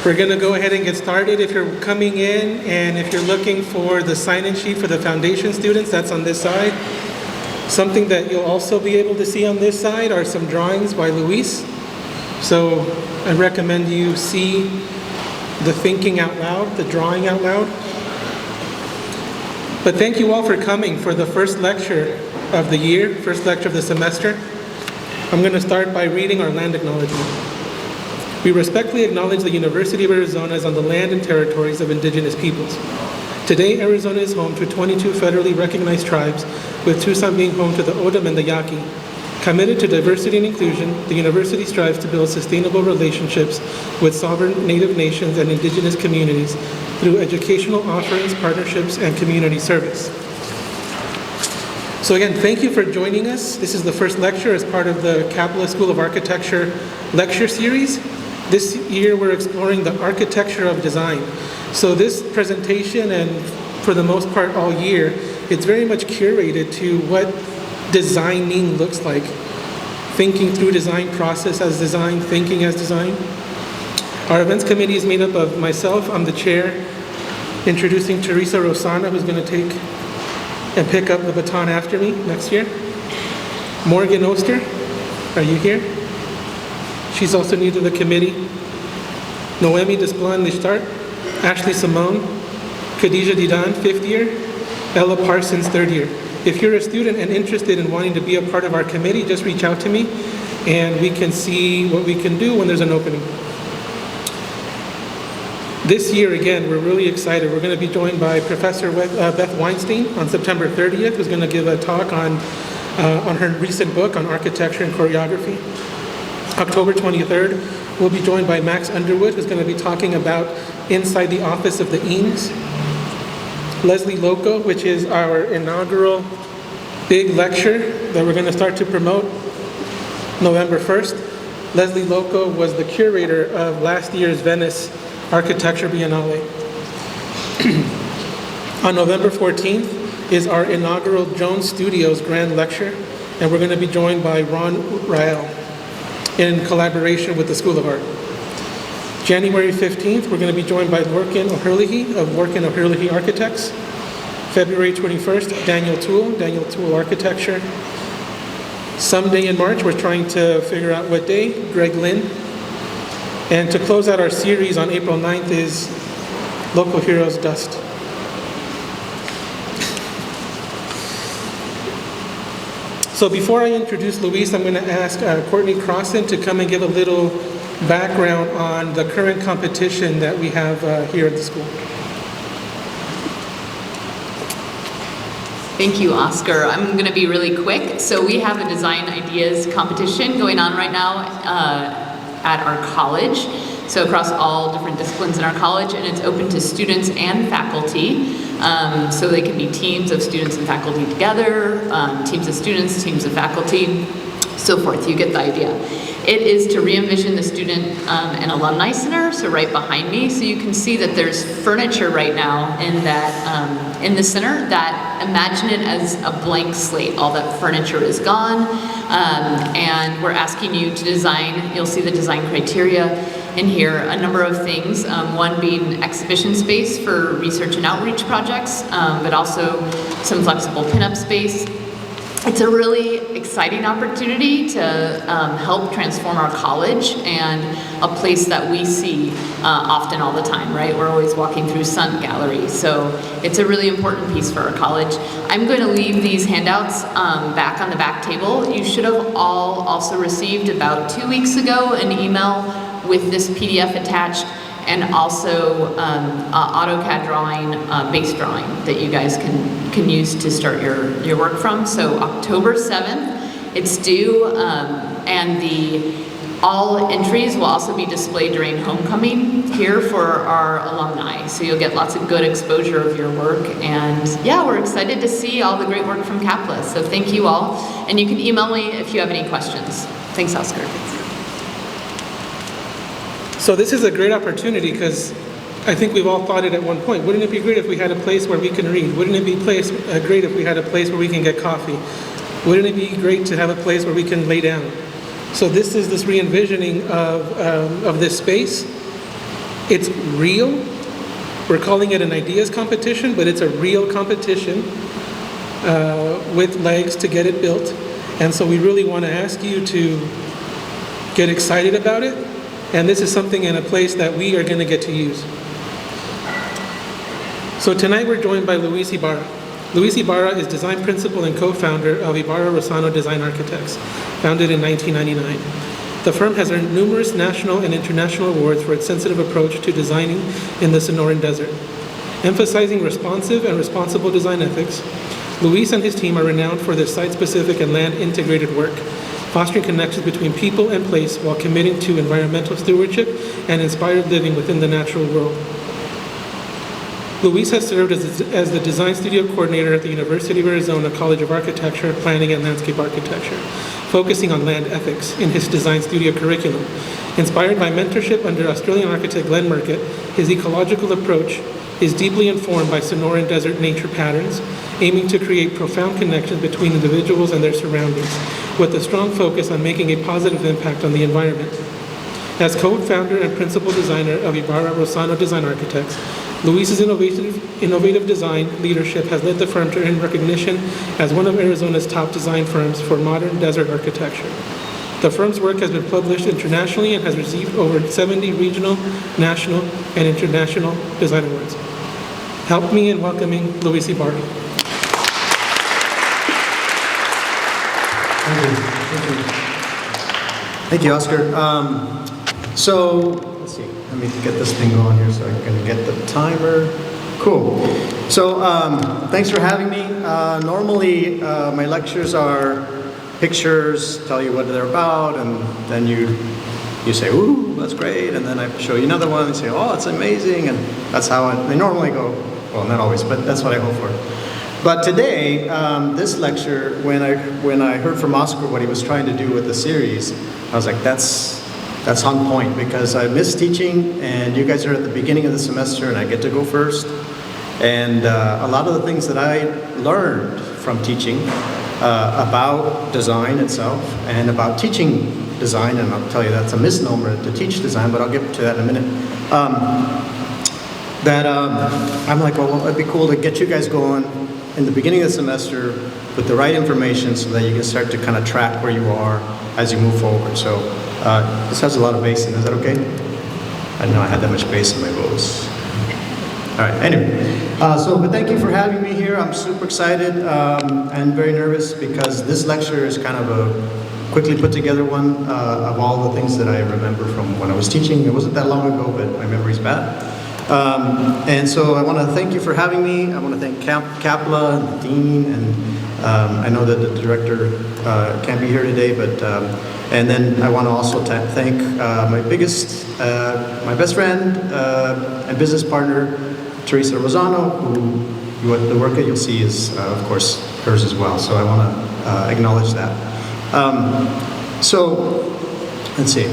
We're going to go ahead and get started. If you're coming in and if you're looking for the sign-in sheet for the foundation students, that's on this side. Something that you'll also be able to see on this side are some drawings by Luis. So I recommend you see the thinking out loud, the drawing out loud. But thank you all for coming for the first lecture of the year, first lecture of the semester. I'm going to start by reading our land acknowledgement. We respectfully acknowledge the University of Arizona is on the land and territories of indigenous peoples. Today, Arizona is home to 22 federally recognized tribes, with Tucson being home to the Odom and the Yaqui. Committed to diversity and inclusion, the university strives to build sustainable relationships with sovereign Native nations and indigenous communities through educational offerings, partnerships, and community service. So again, thank you for joining us. This is the first lecture as part of the Capella School of Architecture lecture series. This year we're exploring the architecture of design. So this presentation, and for the most part all year, it's very much curated to what designing looks like. Thinking through design, process as design, thinking as design. Our events committee is made up of myself, I'm the chair, introducing Teresa Rosana, who's going to take and pick up the baton after me next year. Morgan Oster, are you here? She's also new to the committee. Noemi Desplan-Lishtart, Ashley Simone, Khadija Didan, 5th year, Ella Parsons, 3rd year. If you're a student and interested in wanting to be a part of our committee, just reach out to me and we can see what we can do when there's an opening. This year, again, we're really excited. We're going to be joined by Professor Beth Weinstein on September 30th, who's going to give a talk on her recent book on architecture and choreography. October 23rd, we'll be joined by Max Underwood, who's going to be talking about Inside the Office of the Eames. Leslie Loco, which is our inaugural big lecture that we're going to start to promote November 1st. Leslie Loco was the curator of last year's Venice Architecture Biennale. On November 14th is our inaugural Jones Studios Grand Lecture, and we're going to be joined by Ron Rael in collaboration with the School of Art. January 15th, we're going to be joined by Lorcan O'Herlihy of Lorcan O'Herlihy Architects. February 21st, Daniel Toole Architecture. Someday in March, we're trying to figure out what day, Greg Lynn. And to close out our series on April 9th is Local Heroes Dust. So before I introduce Luis, I'm going to ask Courtney Crossan to come and give a little background on the current competition that we have here at the school. Thank you, Oscar. I'm going to be really quick. So we have a design ideas competition going on right now at our college. So across all different disciplines in our college, and it's open to students and faculty. So they can be teams of students and faculty together, teams of students, teams of faculty, so forth. You get the idea. It is to re-envision the student and alumni center, so right behind me. So you can see that there's furniture right now in that in the center that imagine it as a blank slate. All that furniture is gone, and we're asking you to design. You'll see the design criteria in here, a number of things. One being exhibition space for research and outreach projects, but also some flexible pinup space. It's a really exciting opportunity to help transform our college and a place that we see often all the time, right? We're always walking through Sun Gallery, so it's a really important piece for our college. I'm going to leave these handouts back on the back table. You should have all also received about 2 weeks ago an email with this PDF attached, and also AutoCAD drawing, base drawing that you guys can use to start your work from. So October 7th, it's due, and all entries will also be displayed during homecoming here for our alumni. So you'll get lots of good exposure of your work, and yeah, we're excited to see all the great work from Capella. So thank you all, and you can email me if you have any questions. Thanks, Oscar. So this is a great opportunity because I think we've all thought it at one point. Wouldn't it be great if we had a place where we can read? Wouldn't it be great if we had a place where we can get coffee? Wouldn't it be great to have a place where we can lay down? So this is this re-envisioning of this space. It's real. We're calling it an ideas competition, but it's a real competition with legs to get it built. And so we really want to ask you to get excited about it. And this is something in a place that we are going to get to use. So tonight we're joined by Luis Ibarra. Luis Ibarra is design principal and co-founder of Ibarra Rosano Design Architects, founded in 1999. The firm has earned numerous national and international awards for its sensitive approach to designing in the Sonoran Desert. Emphasizing responsive and responsible design ethics, Luis and his team are renowned for their site-specific and land-integrated work, fostering connections between people and place while committing to environmental stewardship and inspired living within the natural world. Luis has served as the design studio coordinator at the University of Arizona College of Architecture, Planning and Landscape Architecture, focusing on land ethics in his design studio curriculum. Inspired by mentorship under Australian architect Glenn Murcutt, his ecological approach is deeply informed by Sonoran Desert nature patterns, aiming to create profound connections between individuals and their surroundings, with a strong focus on making a positive impact on the environment. As co-founder and principal designer of Ibarra Rosano Design Architects, Luis's innovative design leadership has led the firm to earn recognition as one of Arizona's top design firms for modern desert architecture. The firm's work has been published internationally and has received over 70 regional, national, and international design awards. Help me in welcoming Luis Ibarra. Thank you, Oscar. So, let's see. Let me get this thing going here so I can get the timer. Cool. So, thanks for having me. Normally, my lectures are pictures, tell you what they're about, and then you say, ooh, that's great, and then I show you another one and say, oh, it's amazing, and that's how they normally go. Well, not always, but that's what I hope for. But today, this lecture, when I heard from Oscar what he was trying to do with the series, I was like, that's on point, because I miss teaching, and you guys are at the beginning of the semester, and I get to go first. And a lot of the things that I learned from teaching about design itself and about teaching design, and I'll tell you that's a misnomer to teach design, but I'll get to that in a minute. I'm like, well, it'd be cool to get you guys going in the beginning of the semester with the right information so that you can start to kind of track where you are as you move forward. So this has a lot of bass in it. Is that okay? I didn't know I had that much bass in my voice. All right, anyway. But thank you for having me here. I'm super excited and very nervous because this lecture is kind of a quickly put together one of all the things that I remember from when I was teaching. It wasn't that long ago, but my memory's bad. And so I want to thank you for having me. I want to thank Capla and the dean, and I know that the director can't be here today, but and then I want to also thank my best friend and business partner, Teresa Rosano, who the work that you'll see is, of course, hers as well. So I want to acknowledge that. So let's see.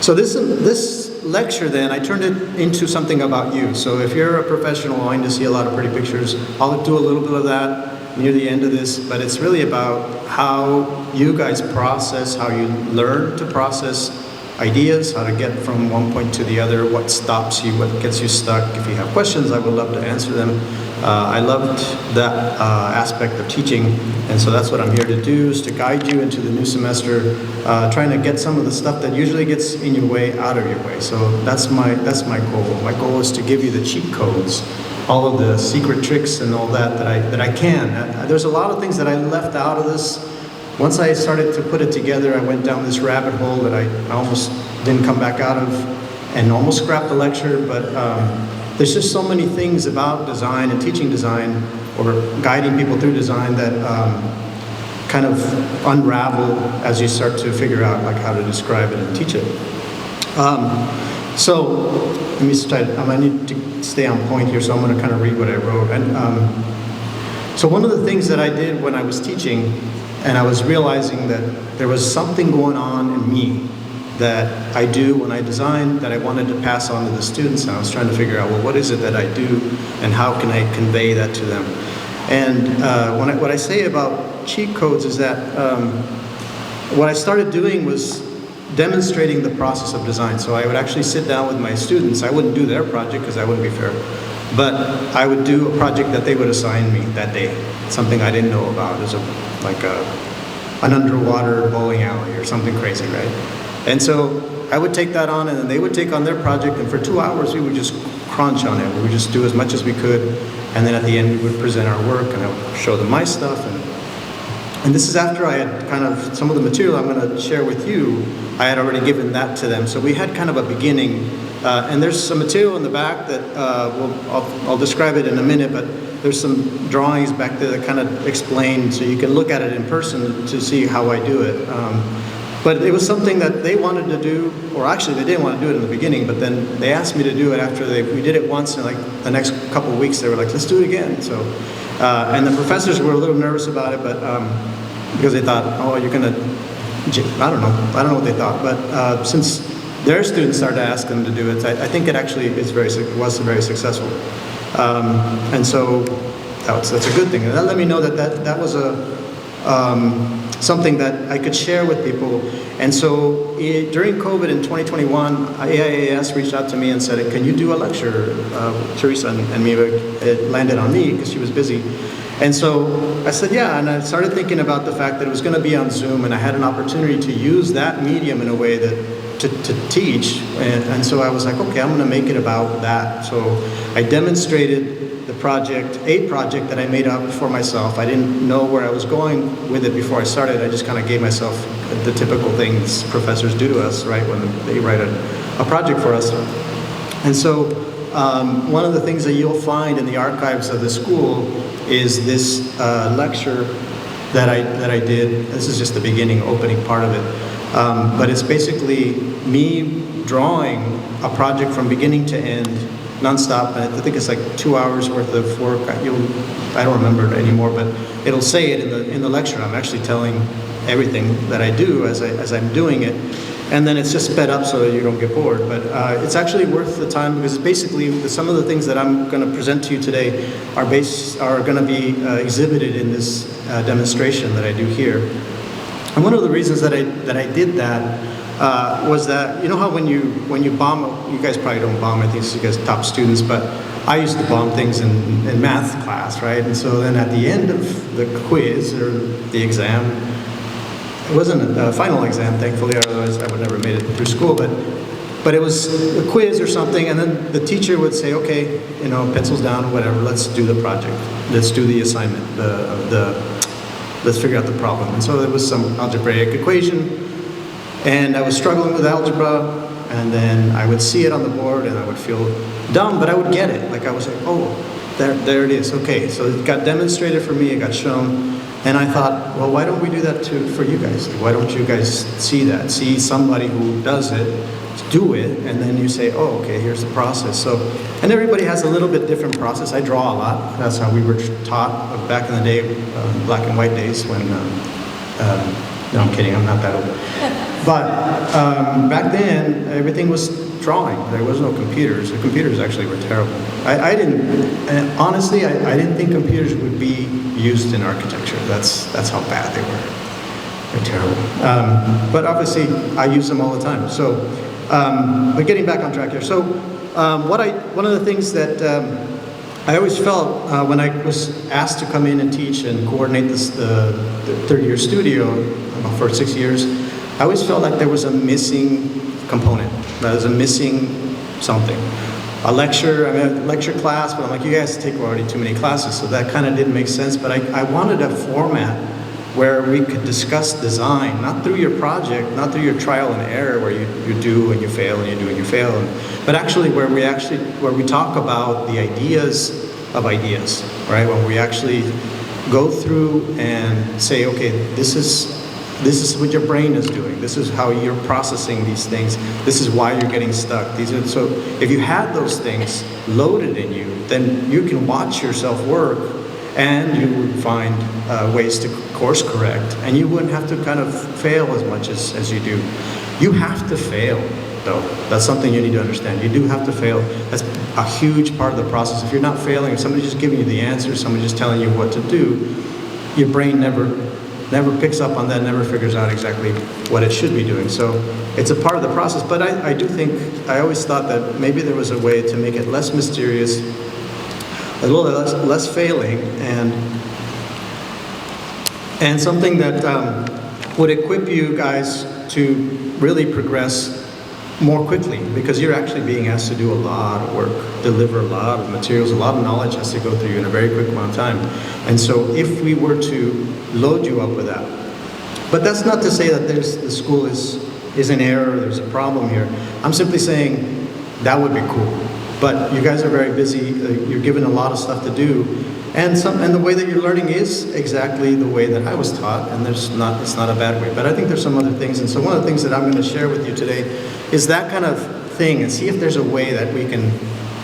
So this lecture, then, I turned it into something about you. So if you're a professional wanting to see a lot of pretty pictures, I'll do a little bit of that near the end of this, but it's really about how you guys process, how you learn to process ideas, how to get from one point to the other, what stops you, what gets you stuck. If you have questions, I would love to answer them. I loved that aspect of teaching, and so that's what I'm here to do, is to guide you into the new semester, trying to get some of the stuff that usually gets in your way out of your way. So that's my goal. My goal is to give you the cheat codes, all of the secret tricks and all that I can. There's a lot of things that I left out of this. Once I started to put it together, I went down this rabbit hole that I almost didn't come back out of and almost scrapped the lecture, but there's just so many things about design and teaching design or guiding people through design that kind of unravel as you start to figure out like how to describe it and teach it. So let me start. I need to stay on point here, so I'm going to kind of read what I wrote. And so one of the things that I did when I was teaching, and I was realizing that there was something going on in me that I do when I design that I wanted to pass on to the students, and I was trying to figure out, well, what is it that I do, and how can I convey that to them? And what I say about cheat codes is that what I started doing was demonstrating the process of design. So I would actually sit down with my students. I wouldn't do their project because that wouldn't be fair. But I would do a project that they would assign me that day, something I didn't know about, as an underwater bowling alley or something crazy, right? And so I would take that on, and then they would take on their project, and for 2 hours we would just crunch on it. We would just do as much as we could, and then at the end we would present our work, and I would show them my stuff. And this is after I had kind of, some of the material I'm going to share with you, I had already given that to them. So we had kind of a beginning. And there's some material in the back that I'll describe it in a minute, but there's some drawings back there that kind of explain, so you can look at it in person to see how I do it. But it was something that they wanted to do, or actually they didn't want to do it in the beginning, but then they asked me to do it after we did it once, and like the next couple of weeks they were like, let's do it again. So, and the professors were a little nervous about it, but because they thought, oh, you're gonna, I don't know what they thought, but since their students started to ask them to do it, I think it actually was very successful. And so that's a good thing. And that let me know that was something that I could share with people. And so during COVID in 2021, AIAS reached out to me and said, can you do a lecture? Teresa and me, it landed on me because she was busy. And so I said, yeah, and I started thinking about the fact that it was going to be on Zoom, and I had an opportunity to use that medium in a way that to teach, and so I was like, okay, I'm going to make it about that. So I demonstrated a project that I made up for myself. I didn't know where I was going with it before I started. I just kind of gave myself the typical things professors do to us, right, when they write a project for us. And so one of the things that you'll find in the archives of the school is this lecture that I did. This is just the beginning, opening part of it. But it's basically me drawing a project from beginning to end, nonstop. And I think it's like 2 hours worth of work. I don't remember it anymore, but it'll say it in the lecture. I'm actually telling everything that I do as I'm doing it. And then it's just sped up so that you don't get bored. But it's actually worth the time, because it's basically some of the things that I'm going to present to you today are going to be exhibited in this demonstration that I do here. And one of the reasons that I did that was that, you know how when you bomb, you guys probably don't bomb, I think you guys are top students, but I used to bomb things in math class, right? And so then at the end of the quiz or the exam, it wasn't a final exam, thankfully, otherwise I would never have made it through school, but it was a quiz or something, and then the teacher would say, okay, pencils down, whatever, let's do the project, let's do the assignment, let's figure out the problem. And so there was some algebraic equation, and I was struggling with algebra, and then I would see it on the board, and I would feel dumb, but I would get it. Like I was like, oh, there it is. Okay, so it got demonstrated for me, it got shown, and I thought, well, why don't we do that for you guys? Why don't you guys see that? See somebody who does it, do it, and then you say, oh, okay, here's the process. So, and everybody has a little bit different process. I draw a lot. That's how we were taught back in the day, black and white days when, no, I'm kidding, I'm not that old. But back then, everything was drawing. There was no computers. The computers actually were terrible. I honestly, I didn't think computers would be used in architecture. That's how bad they were. They're terrible. But obviously, I use them all the time. So, but getting back on track here. So, one of the things that I always felt when I was asked to come in and teach and coordinate the third-year studio for 6 years, I always felt like there was a missing component. There was a missing something. A lecture class, but I'm like, you guys take already too many classes, so that kind of didn't make sense. But I wanted a format where we could discuss design, not through your project, not through your trial and error where you do and you fail and you do and you fail, but actually where we talk about the ideas of ideas, right? When we actually go through and say, okay, this is what your brain is doing. This is how you're processing these things. This is why you're getting stuck. So if you had those things loaded in you, then you can watch yourself work, and you would find ways to course correct, and you wouldn't have to kind of fail as much as you do. You have to fail, though. That's something you need to understand. You do have to fail. That's a huge part of the process. If you're not failing, if somebody's just giving you the answer, somebody's just telling you what to do, your brain never never picks up on that, never figures out exactly what it should be doing. So it's a part of the process, but I do think, I always thought that maybe there was a way to make it less mysterious, a little less failing, and something that would equip you guys to really progress more quickly, because you're actually being asked to do a lot of work, deliver a lot of materials, a lot of knowledge has to go through you in a very quick amount of time. And so if we were to load you up with that, but that's not to say that the school is in error, there's a problem here. I'm simply saying that would be cool. But you guys are very busy, you're given a lot of stuff to do, and the way that you're learning is exactly the way that I was taught, and it's not a bad way. But I think there's some other things, and so one of the things that I'm going to share with you today is that kind of thing, and see if there's a way that we can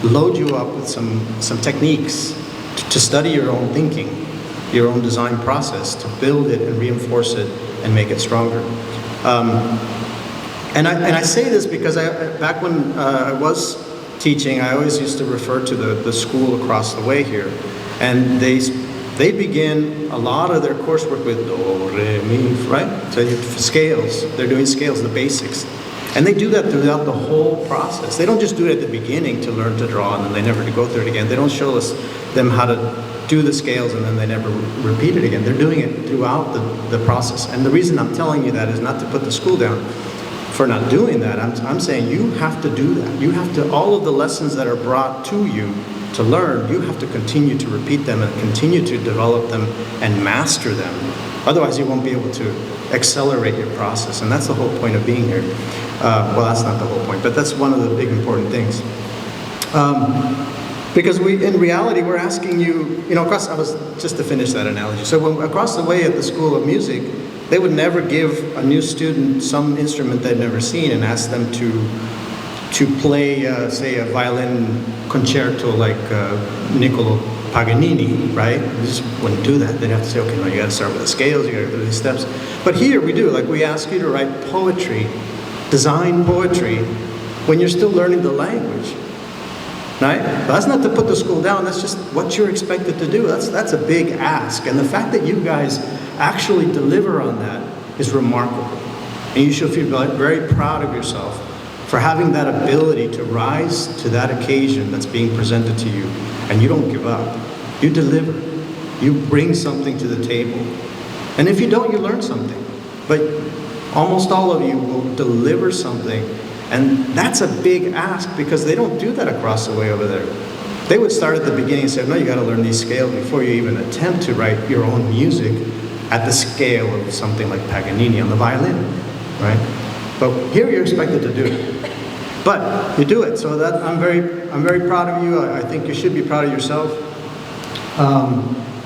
load you up with some techniques to study your own thinking, your own design process, to build it and reinforce it and make it stronger. And I say this because back when I was teaching, I always used to refer to the school across the way here. And they begin a lot of their coursework with do, re, mi, right? So scales, they're doing scales, the basics. And they do that throughout the whole process. They don't just do it at the beginning to learn to draw and then they never go through it again. They don't show them how to do the scales and then they never repeat it again. They're doing it throughout the process. And the reason I'm telling you that is not to put the school down for not doing that. I'm saying you have to do that. You have to, all of the lessons that are brought to you to learn, you have to continue to repeat them and continue to develop them and master them. Otherwise, you won't be able to accelerate your process. And that's the whole point of being here. Well, that's not the whole point, but that's one of the big important things. Because in reality, we're asking you, just to finish that analogy. So across the way at the School of Music, they would never give a new student some instrument they'd never seen and ask them to play, say, a violin concerto like Niccolo Paganini, right? We just wouldn't do that. They'd have to say, okay, no, you got to start with the scales, you got to go through these steps. But here we do, we ask you to write poetry, design poetry, when you're still learning the language, right? But that's not to put the school down, that's just what you're expected to do. That's a big ask. And the fact that you guys actually deliver on that is remarkable. And you should feel very proud of yourself for having that ability to rise to that occasion that's being presented to you, and you don't give up. You deliver. You bring something to the table. And if you don't, you learn something. But almost all of you will deliver something, and that's a big ask because they don't do that across the way over there. They would start at the beginning and say, no, you got to learn these scales before you even attempt to write your own music at the scale of something like Paganini on the violin, right? But here you're expected to do it. But you do it, so that I'm very proud of you. I think you should be proud of yourself.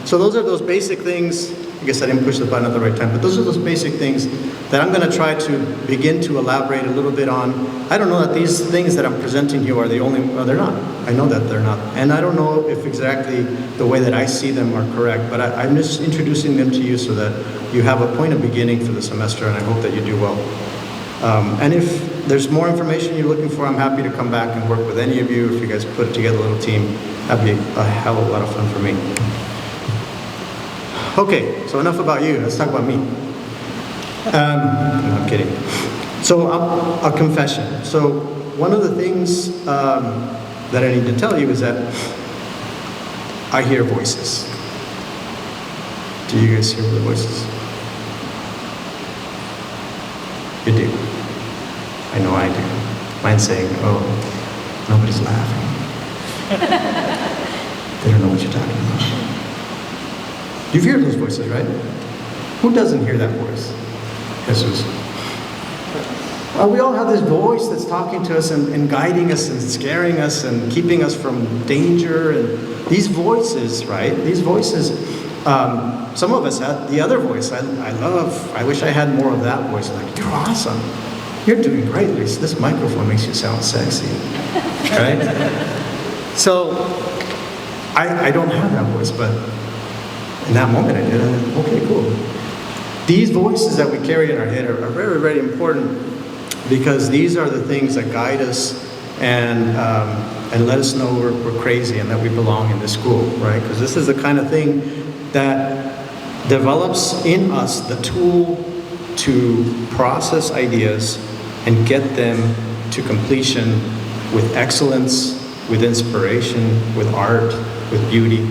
So those are those basic things. I guess I didn't push the button at the right time, but those are those basic things that I'm going to try to begin to elaborate a little bit on. I don't know that these things that I'm presenting you are the only, well, they're not. I know that they're not. And I don't know if exactly the way that I see them are correct, but I'm just introducing them to you so that you have a point of beginning for the semester, and I hope that you do well. And if there's more information you're looking for, I'm happy to come back and work with any of you. If you guys put together a little team, that'd be a hell of a lot of fun for me. Okay, so enough about you. Let's talk about me. No, I'm kidding. So a confession. So one of the things that I need to tell you is that I hear voices. Do you guys hear the voices? You do. I know I do. Mine's saying, oh, nobody's laughing. They don't know what you're talking about. You've heard those voices, right? Who doesn't hear that voice? Jesus. Well, we all have this voice that's talking to us and guiding us and scaring us and keeping us from danger. And these voices, right? These voices, some of us have the other voice. I wish I had more of that voice. Like, you're awesome. You're doing great, Luis. This microphone makes you sound sexy, right? So, I don't have that voice, but in that moment I did. Okay, cool. These voices that we carry in our head are very, very important because these are the things that guide us and let us know we're crazy and that we belong in this school, right? Because this is the kind of thing that develops in us the tool to process ideas and get them to completion with excellence, with inspiration, with art, with beauty.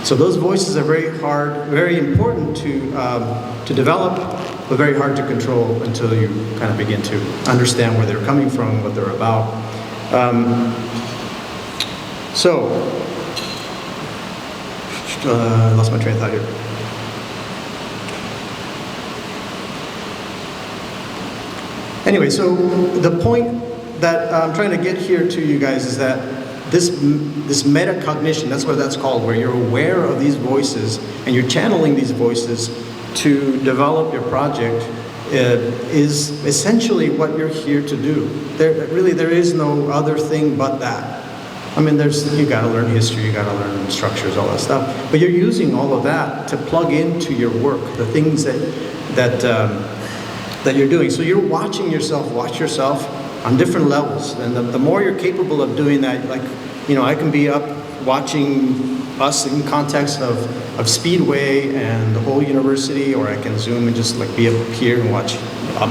So those voices are very hard, very important to develop, but very hard to control until you kind of begin to understand where they're coming from, what they're about. I lost my train of thought here. Anyway, so the point that I'm trying to get here to you guys is that this metacognition, that's what that's called, where you're aware of these voices and you're channeling these voices to develop your project, is essentially what you're here to do. There is no other thing but that. I mean, you gotta learn history, you gotta learn structures, all that stuff, but you're using all of that to plug into your work, the things that you're doing. So you're watching yourself, watch yourself on different levels. And the more you're capable of doing that, like, I can be up watching us in context of Speedway and the whole university, or I can zoom and just like be up here and watch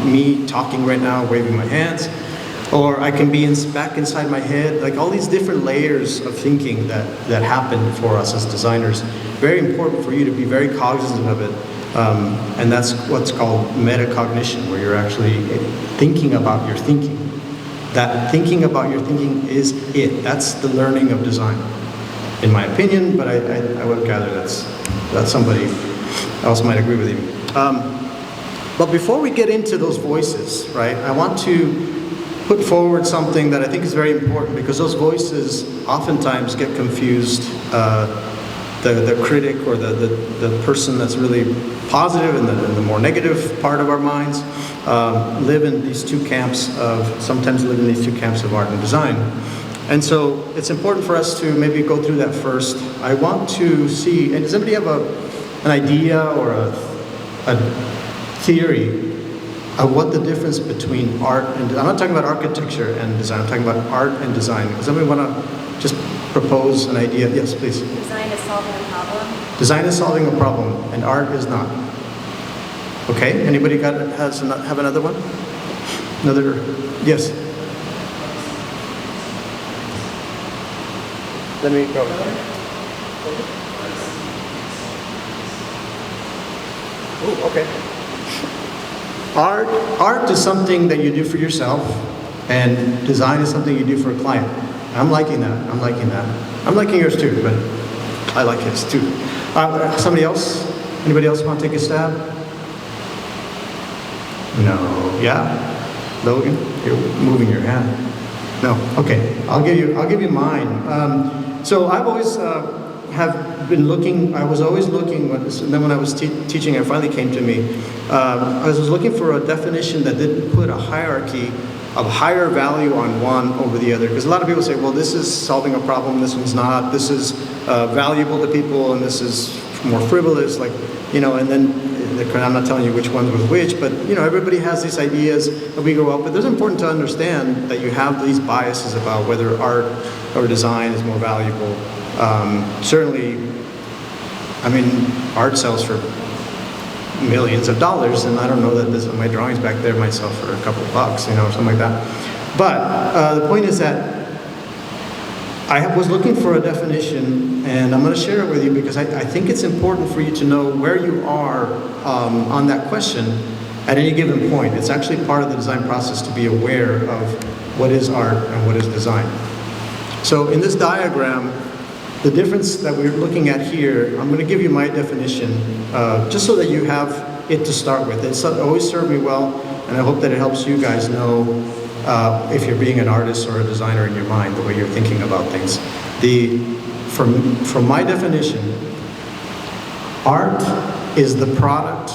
me talking right now, waving my hands. Or I can be back inside my head, like all these different layers of thinking that happen for us as designers. Very important for you to be very cognizant of it. And that's what's called metacognition, where you're actually thinking about your thinking. That thinking about your thinking is it. That's the learning of design, in my opinion, but I would gather that somebody else might agree with you. But before we get into those voices, right, I want to put forward something that I think is very important, because those voices oftentimes get confused. The critic or the person that's really positive and the more negative part of our minds sometimes live in these two camps of art and design. And so it's important for us to maybe go through that first. I want to see, and does anybody have an idea or a theory of what the difference between art and, I'm not talking about architecture and design, I'm talking about art and design. Does anybody want to just propose an idea? Yes, please. Design is solving a problem. Design is solving a problem, and art is not. Okay, anybody have another one? Another, yes? Let me go. Oh, okay. Art is something that you do for yourself, and design is something you do for a client. I'm liking that. I'm liking yours too, but I like his too. Somebody else? Anybody else want to take a stab? No. Yeah? Logan, you're moving your hand. No. Okay. I'll give you mine. So I've always have been looking. I was always looking. And then when I was teaching, it finally came to me. I was looking for a definition that didn't put a hierarchy of higher value on one over the other. Because a lot of people say, well, this is solving a problem, this one's not, this is valuable to people, and this is more frivolous, and then, I'm not telling you which ones was which, but, everybody has these ideas that we grow up with. It's important to understand that you have these biases about whether art or design is more valuable. Certainly, art sells for millions of dollars, and I don't know that my drawings back there might sell for a couple of bucks, or something like that. But the point is that I was looking for a definition, and I'm going to share it with you because I think it's important for you to know where you are on that question at any given point. It's actually part of the design process to be aware of what is art and what is design. So in this diagram, the difference that we're looking at here, I'm going to give you my definition, just so that you have it to start with. It's always served me well, and I hope that it helps you guys know if you're being an artist or a designer in your mind, the way you're thinking about things. From my definition, art is the product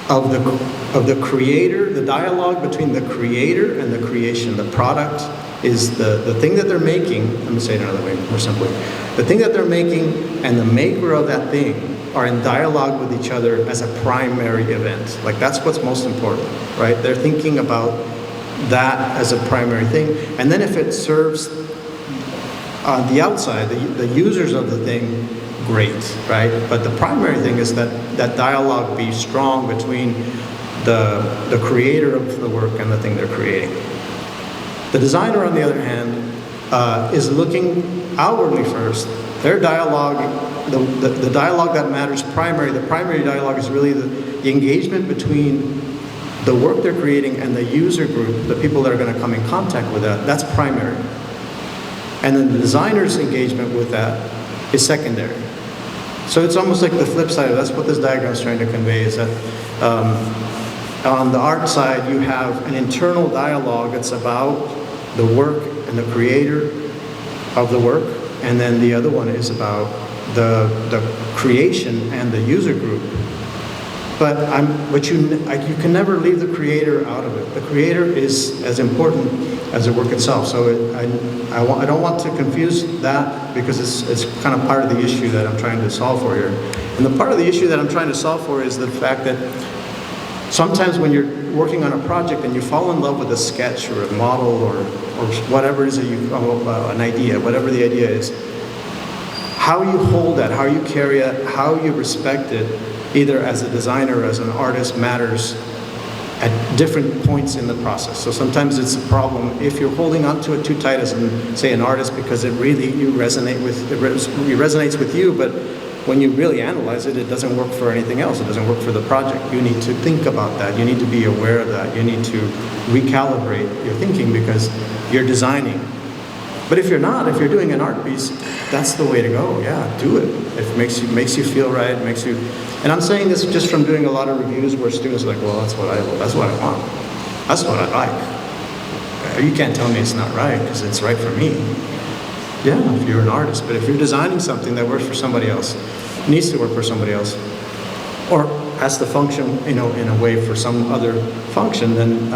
of the creator, the dialogue between the creator and the creation. The product is the thing that they're making. Let me say it another way, more simply. The thing that they're making and the maker of that thing are in dialogue with each other as a primary event. Like, that's what's most important, right? They're thinking about that as a primary thing. And then if it serves on the outside, the users of the thing great, right? But the primary thing is that that dialogue be strong between the creator of the work and the thing they're creating. The designer, on the other hand, is looking outwardly first. Their dialogue, the dialogue that matters the primary dialogue is really the engagement between the work they're creating and the user group, the people that are going to come in contact with that. That's primary. And then the designer's engagement with that is secondary. So it's almost like the flip side of that's what this diagram is trying to convey, is that on the art side, you have an internal dialogue that's about the work and the creator of the work, and then the other one is about the creation and the user group. But you can never leave the creator out of it. The creator is as important as the work itself. So I don't want to confuse that, because it's kind of part of the issue that I'm trying to solve for here. And the part of the issue that I'm trying to solve for is the fact that sometimes when you're working on a project and you fall in love with a sketch or a model or whatever it is that an idea, whatever the idea is, how you hold that, how you carry it, how you respect it, either as a designer or as an artist, matters at different points in the process. So sometimes it's a problem if you're holding on to it too tight as, say, an artist, because it resonates with you, but when you really analyze it, it doesn't work for anything else. It doesn't work for the project. You need to think about that. You need to be aware of that. You need to recalibrate your thinking because you're designing. But if you're not, if you're doing an art piece, that's the way to go. Yeah, do it. It makes you feel right. It makes you. And I'm saying this just from doing a lot of reviews where students are like, well, that's what I want. That's what I like. You can't tell me it's not right because it's right for me. Yeah, if you're an artist. But if you're designing something that works for somebody else, needs to work for somebody else, or has to function, in a way for some other function, then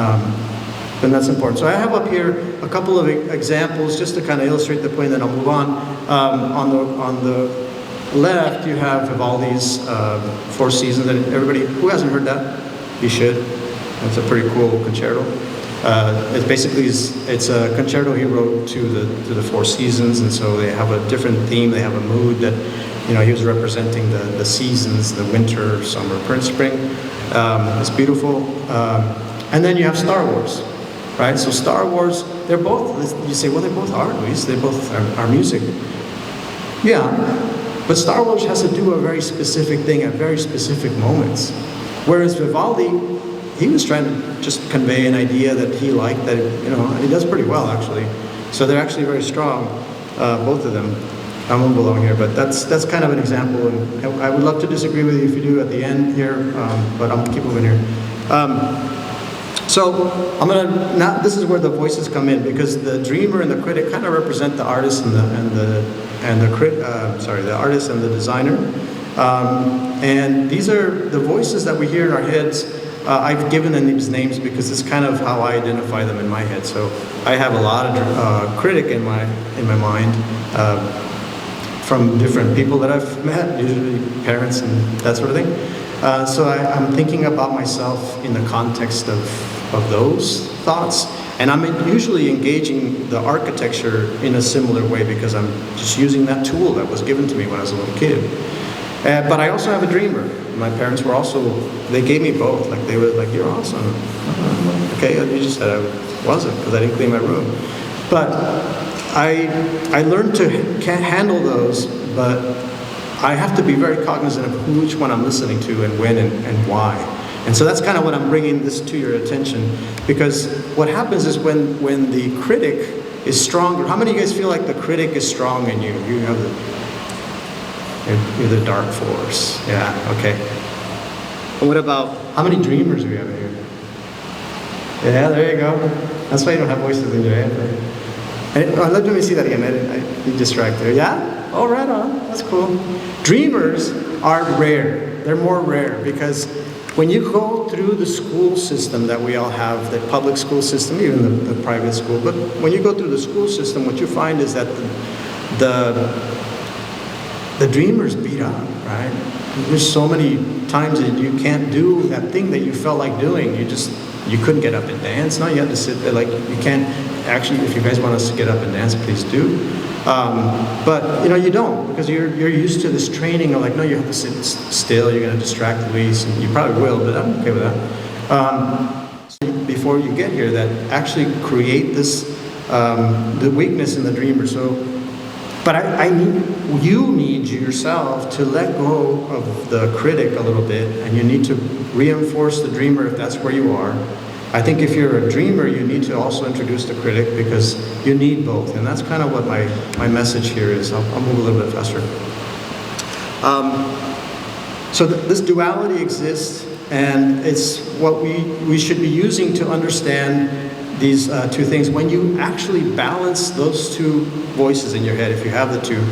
that's important. So I have up here a couple of examples just to kind of illustrate the point, then I'll move on. On the left, you have Vivaldi's Four Seasons, and everybody who hasn't heard that, you should. It's a pretty cool concerto. It's basically it's a concerto he wrote to the Four Seasons, and so they have a different theme. They have a mood that, he was representing the seasons, the winter, summer, spring. It's beautiful. And then you have Star Wars, right? So Star Wars, they're both. You say, well, they both are, Luis. They both are music. Yeah, but Star Wars has to do a very specific thing at very specific moments, whereas Vivaldi, he was trying to just convey an idea that he liked, that, he does pretty well, actually. So they're actually very strong, both of them. I won't go along here, but that's kind of an example. And I would love to disagree with you if you do at the end here, but I'll keep moving here. So this is where the voices come in, because the dreamer and the critic kind of represent the artist the artist and the designer. And these are the voices that we hear in our heads. I've given them these names because it's kind of how I identify them in my head. So I have a lot of critic in my mind from different people that I've met, usually parents and that sort of thing. So I'm thinking about myself in the context of those thoughts, and I'm usually engaging the architecture in a similar way because I'm just using that tool that was given to me when I was a little kid. But I also have a dreamer. My parents were also, they gave me both. Like, they were like, you're awesome. Okay, you just said I wasn't because I didn't clean my room. But I learned to handle those, but I have to be very cognizant of which one I'm listening to and when and why. And so that's kind of what I'm bringing this to your attention, because what happens is when the critic is stronger, how many of you guys feel like the critic is strong in you? You have you're the dark force. Yeah, okay. And what about, how many dreamers do we have here? Yeah, there you go. That's why you don't have voices in your head. Right? Let me see that again. I distracted. Yeah? Oh, right on. That's cool. Dreamers are rare. They're more rare because when you go through the school system that we all have, the public school system, even the private school, but when you go through the school system, what you find is that the dreamers beat up, right? There's so many times that you can't do that thing that you felt like doing. You just you couldn't get up and dance. No, you had to sit there. Like, you can't, actually, if you guys want us to get up and dance, please do. But, you don't, because you're used to this training of like, no, you have to sit still, you're going to distract Luis, and you probably will, but I'm okay with that. Before you get here, that actually create this, the weakness in the dreamer. So, but you need yourself to let go of the critic a little bit, and you need to reinforce the dreamer if that's where you are. I think if you're a dreamer, you need to also introduce the critic, because you need both. And that's kind of what my message here is. I'll move a little bit faster. So this duality exists, and it's what we should be using to understand these two things. When you actually balance those two voices in your head, if you have the two,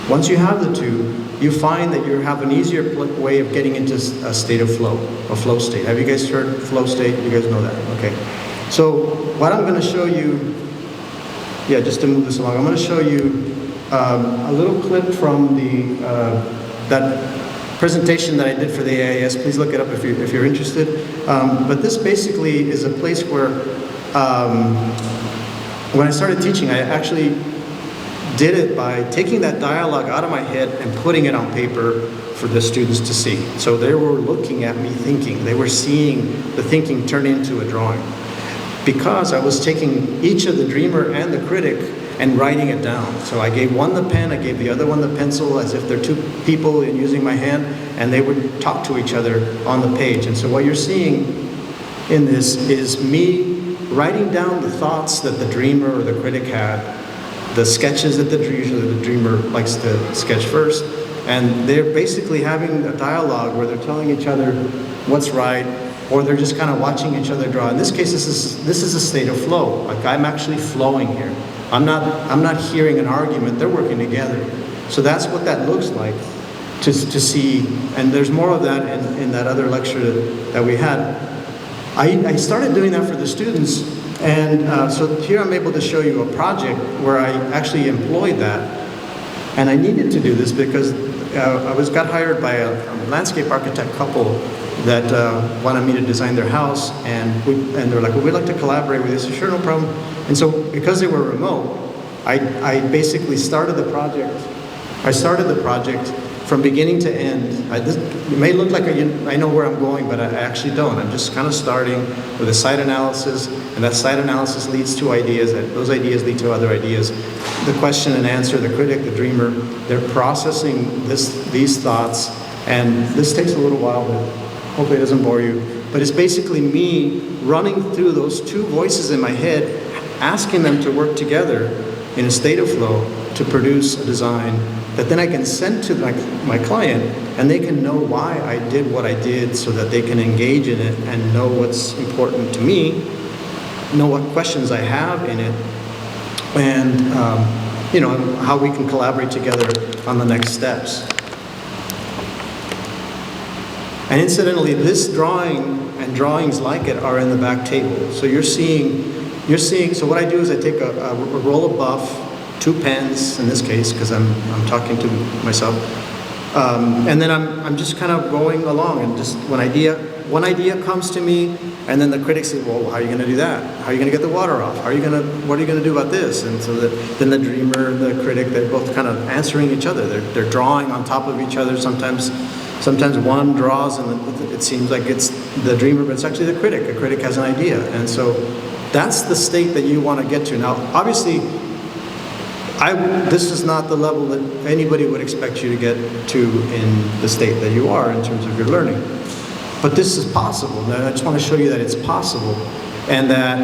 once you have the two, you find that you have an easier way of getting into a state of flow, a flow state. Have you guys heard flow state? You guys know that, okay. So what I'm going to show you, just to move this along, I'm going to show you a little clip from that presentation that I did for the AIS. Please look it up if you're interested. But this basically is a place where, when I started teaching, I actually did it by taking that dialogue out of my head and putting it on paper for the students to see. So they were looking at me thinking. They were seeing the thinking turn into a drawing. Because I was taking each of the dreamer and the critic and writing it down. So I gave one the pen, I gave the other one the pencil, as if they're two people, and using my hand, and they would talk to each other on the page. And so what you're seeing in this is me writing down the thoughts that the dreamer or the critic had, the sketches that usually the dreamer likes to sketch first, and they're basically having a dialogue where they're telling each other what's right, or they're just kind of watching each other draw. In this case, this is a state of flow. Like, I'm actually flowing here. I'm not hearing an argument. They're working together. So that's what that looks like to see. And there's more of that in that other lecture that we had. I started doing that for the students, and so here I'm able to show you a project where I actually employed that. And I needed to do this because I got hired by a landscape architect couple that wanted me to design their house, and they're like, well, we'd like to collaborate with you. So sure, no problem. And so because they were remote, I basically started the project. I started the project from beginning to end. It may look like I know where I'm going, but I actually don't. I'm just kind of starting with a site analysis, and that site analysis leads to ideas, and those ideas lead to other ideas. The question and answer, the critic, the dreamer, they're processing these thoughts, and this takes a little while, but hopefully it doesn't bore you. But it's basically me running through those two voices in my head, asking them to work together in a state of flow to produce a design that then I can send to my client, and they can know why I did what I did, so that they can engage in it and know what's important to me, know what questions I have in it, and how we can collaborate together on the next steps. And incidentally, this drawing and drawings like it are in the back table. So you're seeing, so what I do is I take a roll of buff, 2 pens in this case, because I'm talking to myself. And then I'm just kind of going along, and just one idea comes to me, and then the critic says, well, how are you going to do that? How are you going to get the water off? What are you going to do about this? And so then the dreamer and the critic, they're both kind of answering each other. They're drawing on top of each other. Sometimes one draws and it seems like it's the dreamer, but it's actually the critic. A critic has an idea. And so that's the state that you want to get to. Now, obviously, this is not the level that anybody would expect you to get to in the state that you are in terms of your learning. But this is possible. And I just want to show you that it's possible. And that,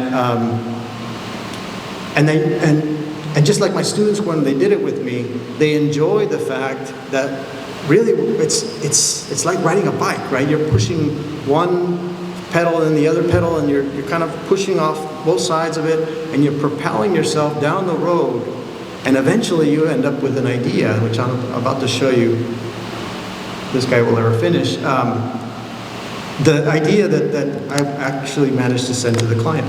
and just like my students, when they did it with me, they enjoyed the fact that really, it's like riding a bike, right? You're pushing one pedal and the other pedal, and you're kind of pushing off both sides of it, and you're propelling yourself down the road, and eventually you end up with an idea, which I'm about to show you. This guy will never finish. The idea that I've actually managed to send to the client.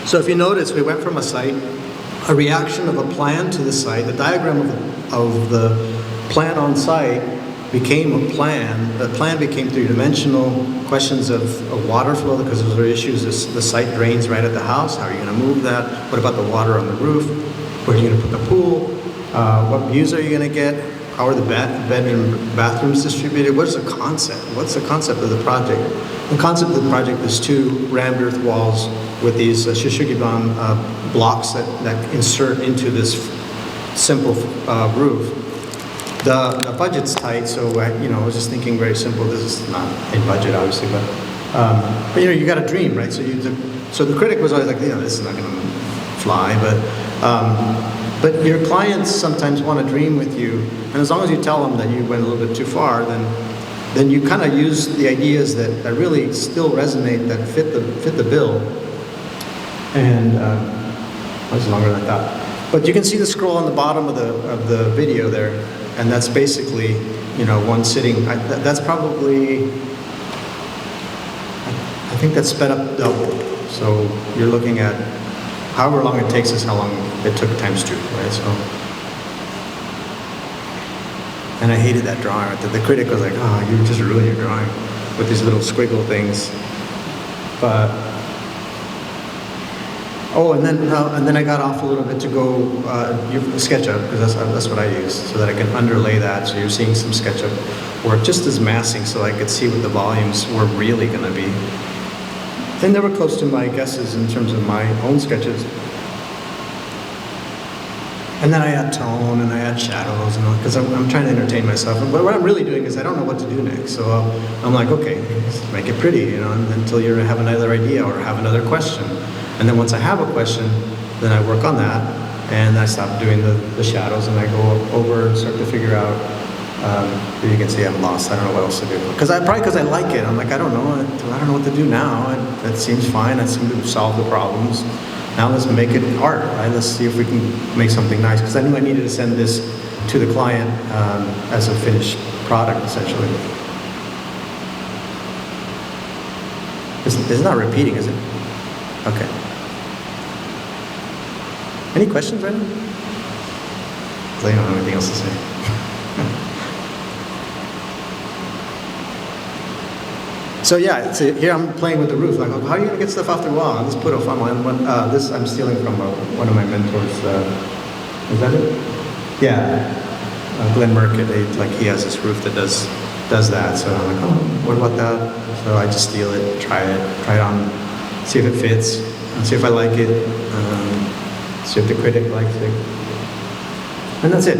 So if you notice, we went from a site, a reaction of a plan to the site, the diagram of the plan on site, became a plan. The plan became three-dimensional, questions of water flow, because those are issues. The site drains right at the house. How are you going to move that? What about the water on the roof? Where are you going to put the pool? What views are you going to get? How are the bathrooms distributed? What's the concept? What's the concept of the project? The concept of the project is two rammed earth walls with these Shishugiban blocks that insert into this simple roof. The budget's tight, so I was just thinking very simple. This is not in budget, obviously, but you got to dream, right? So the critic was always like, this is not going to fly, but your clients sometimes want to dream with you, and as long as you tell them that you went a little bit too far, then you kind of use the ideas that really still resonate, that fit the bill, and that's longer than I thought. But you can see the scroll on the bottom of the video there, and that's basically one sitting. That's probably, I think that's sped up double. So you're looking at however long it takes is how long it took times 2, right? So, and I hated that drawing. The critic was like, "Oh, you just ruined your drawing with these little squiggle things." But and then I got off a little bit to go SketchUp, because that's what I use, so that I can underlay that. So you're seeing some SketchUp work just as massing, so I could see what the volumes were really going to be. And they were close to my guesses in terms of my own sketches. And then I add tone and I add shadows, because I'm trying to entertain myself. But what I'm really doing is I don't know what to do next. So I'm like, okay, let's make it pretty, until you have another idea or have another question. And then once I have a question, then I work on that, and I stop doing the shadows, and I go over and start to figure out. You can see I'm lost. I don't know what else to do. Because I like it. I'm like, I don't know what to do now. That seems fine. I seem to solve the problems. Now let's make it art, right? Let's see if we can make something nice. Because I knew I needed to send this to the client as a finished product, essentially. It's not repeating, is it? Okay. Any questions right now? Because I don't have anything else to say. So yeah, here I'm playing with the roof. Like, how are you gonna get stuff off the wall? I'll just put it on one. This I'm stealing from one of my mentors. Is that it? Yeah, Glenn Merkitt. He has this roof that does that. So I'm like, oh, what about that? So I just steal it, try it on, see if it fits, and see if I like it, see if the critic likes it, and that's it.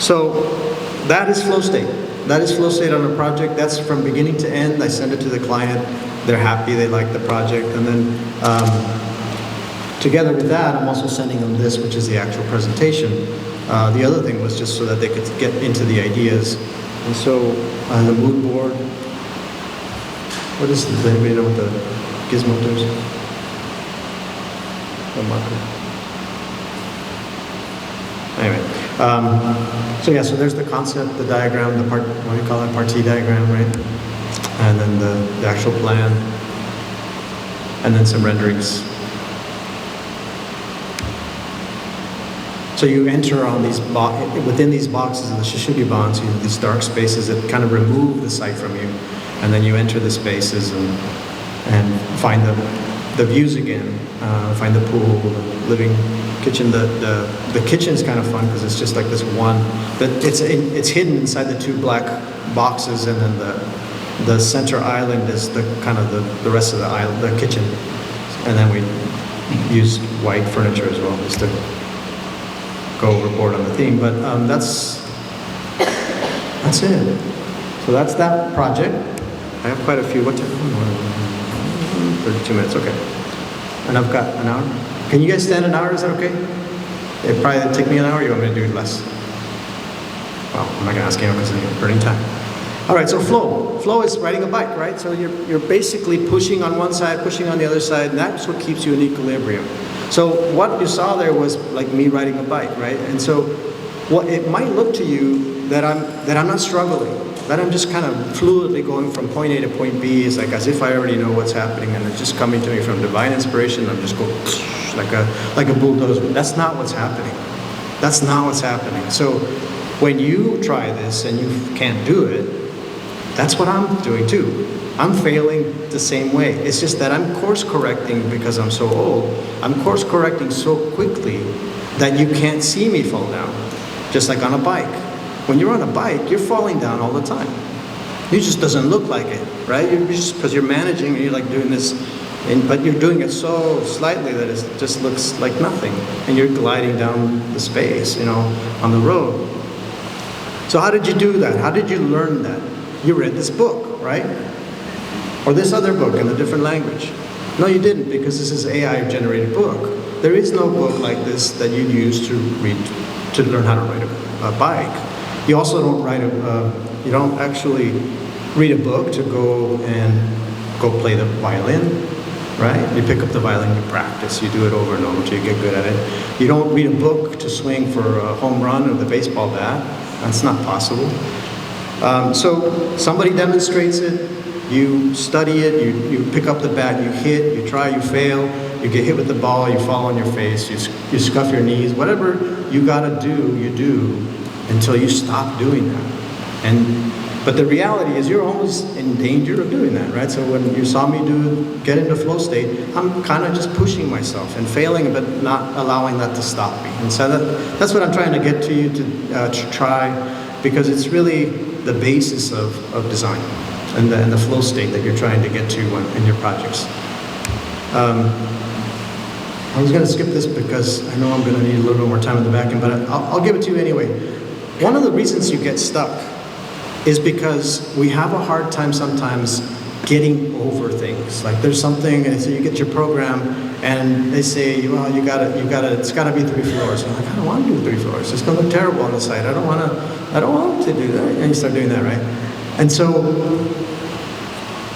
So that is flow state. That is flow state on a project. That's from beginning to end. I send it to the client. They're happy. They like the project. And then together with that, I'm also sending them this, which is the actual presentation. The other thing was just so that they could get into the ideas. And so the mood board. What is this? Does anybody know what the gizmo is? The marker. Anyway, so there's the concept, the diagram, what do you call it, partie diagram, right? And then the actual plan, and then some renderings. So you enter on these within these boxes of the Shishugiban, so you have these dark spaces that kind of remove the site from you, and then you enter the spaces and find the views again, find the pool, the living kitchen. The kitchen is kind of fun because it's just like this one, but it's hidden inside the 2 black boxes, and then the center island is the kind of the rest of the island, the kitchen, and then we use white furniture as well just to go overboard on the theme. But that's it. So that's that project. I have quite a few. What time? 32 minutes. Okay. And I've got an hour. Can you guys stand an hour? Is that okay? It'd probably take me an hour. You want me to do it less? Well, I'm not going to ask anyone because I'm burning time. All right, so flow. Flow is riding a bike, right? So you're basically pushing on one side, pushing on the other side, and that's what keeps you in equilibrium. So what you saw there was like me riding a bike, right? And so what it might look to you that I'm not struggling, that I'm just kind of fluidly going from point A to point B. It's like as if I already know what's happening, and it's just coming to me from divine inspiration. I'm just going like a bulldozer. That's not what's happening. That's not what's happening. So when you try this and you can't do it, that's what I'm doing too. I'm failing the same way. It's just that I'm course correcting because I'm so old. I'm course correcting so quickly that you can't see me fall down, just like on a bike. When you're on a bike, you're falling down all the time. It just doesn't look like it, right? You're just because you're managing, you're like doing this, but you're doing it so slightly that it just looks like nothing, and you're gliding down the space, on the road. So how did you do that? How did you learn that? You read this book, right? Or this other book in a different language. No, you didn't, because this is AI-generated book. There is no book like this that you use to read, to learn how to ride a bike. You also don't you don't actually read a book to go play the violin, right? You pick up the violin, you practice, you do it over and over until you get good at it. You don't read a book to swing for a home run with a baseball bat. That's not possible. So somebody demonstrates it, you study it, you pick up the bat, you hit, you try, you fail, you get hit with the ball, you fall on your face, you scuff your knees, whatever you gotta do, you do until you stop doing that. But the reality is you're almost in danger of doing that, right? So when you saw me get into flow state, I'm kind of just pushing myself and failing, but not allowing that to stop me. And so that's what I'm trying to get to you to try, because it's really the basis of design and the flow state that you're trying to get to in your projects. I was going to skip this because I know I'm going to need a little bit more time in the back end, but I'll give it to you anyway. One of the reasons you get stuck is because we have a hard time sometimes getting over things. Like there's something, and so you get your program, and they say, well, it's got to be 3 floors. And I'm like, I don't want to do 3 floors. It's going to look terrible on the site. I don't want to do that. And you start doing that, right? And so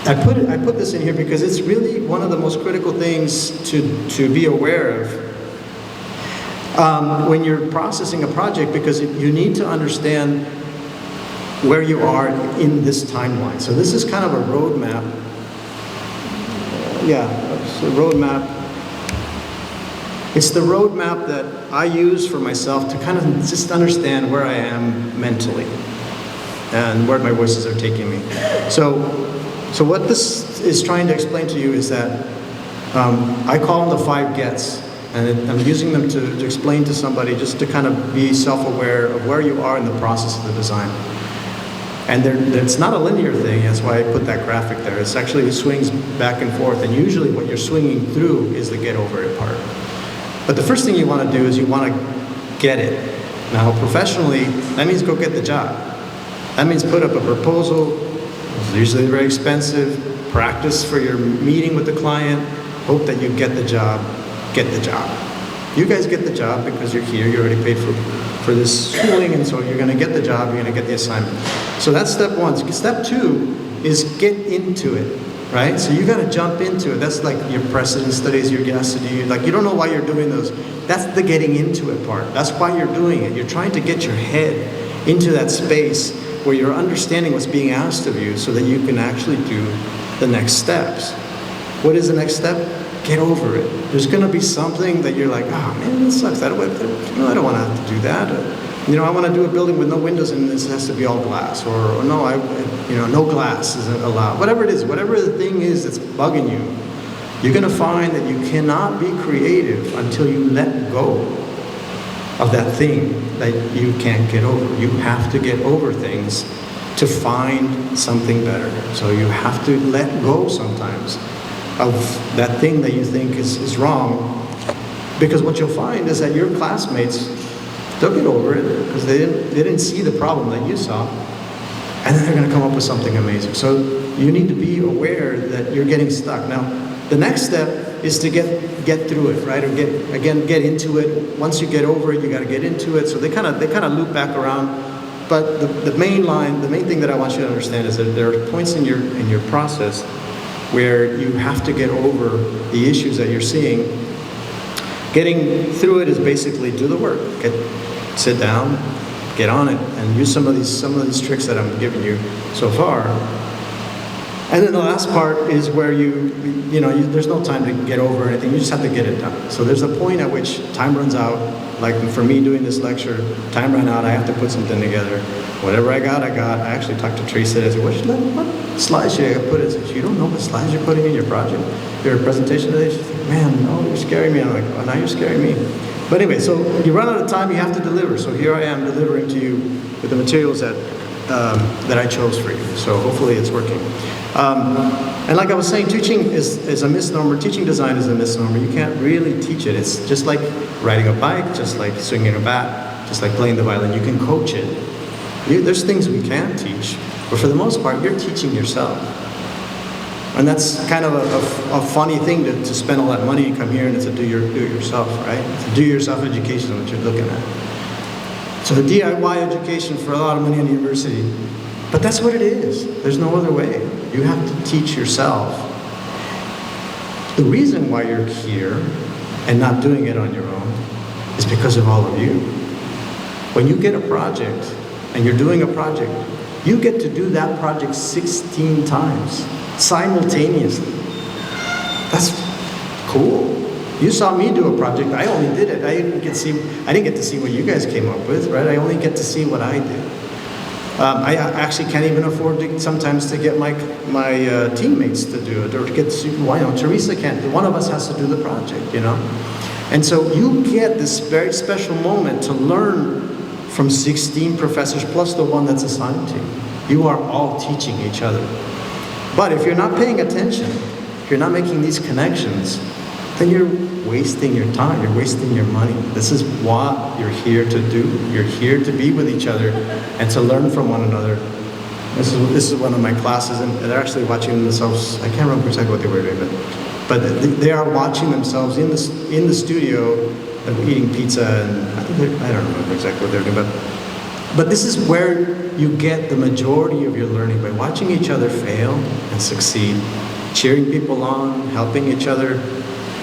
I put this in here because it's really one of the most critical things to be aware of when you're processing a project, because you need to understand where you are in this timeline. So this is kind of a roadmap. It's a roadmap. It's the roadmap that I use for myself to kind of just understand where I am mentally and where my voices are taking me. So what this is trying to explain to you is that I call them the 5 gets. And I'm using them to explain to somebody, just to kind of be self-aware of where you are in the process of the design. And it's not a linear thing, that's why I put that graphic there. It's actually, it swings back and forth, and usually what you're swinging through is the get over it part. But the first thing you want to do is you want to get it. Now, professionally, that means go get the job. That means put up a proposal, it's usually very expensive, practice for your meeting with the client, hope that you get the job. Get the job. You guys get the job because you're here, you already paid for this schooling, and so you're going to get the job, you're going to get the assignment. So that's step 1. Step 2 is get into it, right? So you got to jump into it. That's like your precedent studies, your gas study, like you don't know why you're doing those. That's the getting into it part. That's why you're doing it. You're trying to get your head into that space where you're understanding what's being asked of you so that you can actually do the next steps. What is the next step? Get over it. There's going to be something that you're like, oh man, this sucks. I don't want to have to do that. I want to do a building with no windows and this has to be all glass, or no, no glass isn't allowed. Whatever it is, whatever the thing is that's bugging you, you're going to find that you cannot be creative until you let go of that thing that you can't get over. You have to get over things to find something better. So you have to let go sometimes of that thing that you think is wrong, because what you'll find is that your classmates, they'll get over it because they didn't see the problem that you saw, and then they're going to come up with something amazing. So you need to be aware that you're getting stuck. Now, the next step is to get through it, right? Or get into it. Once you get over it, you got to get into it. So they kind of loop back around. But the main thing that I want you to understand is that there are points in your process where you have to get over the issues that you're seeing. Getting through it is basically do the work. Sit down, get on it, and use some of these tricks that I'm giving you so far. And then the last part is where there's no time to get over anything. You just have to get it done. So there's a point at which time runs out. Like for me doing this lecture, time ran out. I have to put something together. Whatever I got. I actually talked to Teresa. I said, what slides should I put in? She said, you don't know what slides you're putting in your project, your presentation today? She's like, man, no, you're scaring me. I'm like, oh, now you're scaring me. But anyway, so you run out of time, you have to deliver. So here I am delivering to you with the materials that I chose for you. So hopefully it's working. And like I was saying, teaching is a misnomer. Teaching design is a misnomer. You can't really teach it. It's just like riding a bike, just like swinging a bat, just like playing the violin. You can coach it. There's things we can teach, but for the most part, you're teaching yourself. And that's kind of a funny thing to spend all that money to come here and it's a do-it-yourself, right? It's a do-yourself education is what you're looking at. So the DIY education for a lot of money in the university, but that's what it is. There's no other way. You have to teach yourself. The reason why you're here and not doing it on your own is because of all of you. When you get a project and you're doing a project, you get to do that project 16 times simultaneously. That's cool. You saw me do a project. I only did it. I didn't get to see what you guys came up with, right? I only get to see what I did. I actually can't even afford sometimes to get my teammates to do it or to get to see why not. Teresa can't. One of us has to do the project, And so you get this very special moment to learn from 16 professors plus the one that's assigned to you. You are all teaching each other. But if you're not paying attention, if you're not making these connections, then you're wasting your time, you're wasting your money. This is what you're here to do. You're here to be with each other and to learn from one another. This is one of my classes, and they're actually watching themselves. I can't remember exactly what they were doing, but they are watching themselves in the studio, eating pizza, and I don't remember exactly what they're doing, but this is where you get the majority of your learning, by watching each other fail and succeed, cheering people on, helping each other,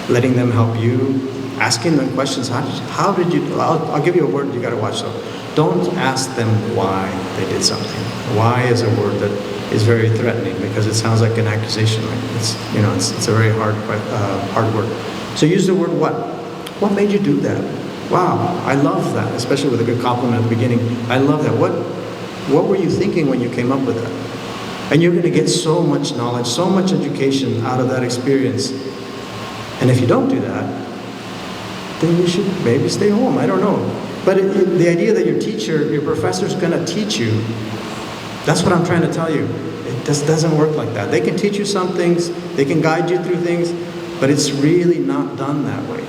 letting them help you, asking them questions. How did you? I'll give you a word you got to watch. So don't ask them why they did something. Why is a word that is very threatening because it sounds like an accusation. Like it's a very hard word. So use the word what. What made you do that? Wow, I love that, especially with a good compliment at the beginning. I love that. What were you thinking when you came up with that? And you're going to get so much knowledge, so much education out of that experience. And if you don't do that, then you should maybe stay home. I don't know. But the idea that your professor's going to teach you, that's what I'm trying to tell you. It just doesn't work like that. They can teach you some things, they can guide you through things, but it's really not done that way.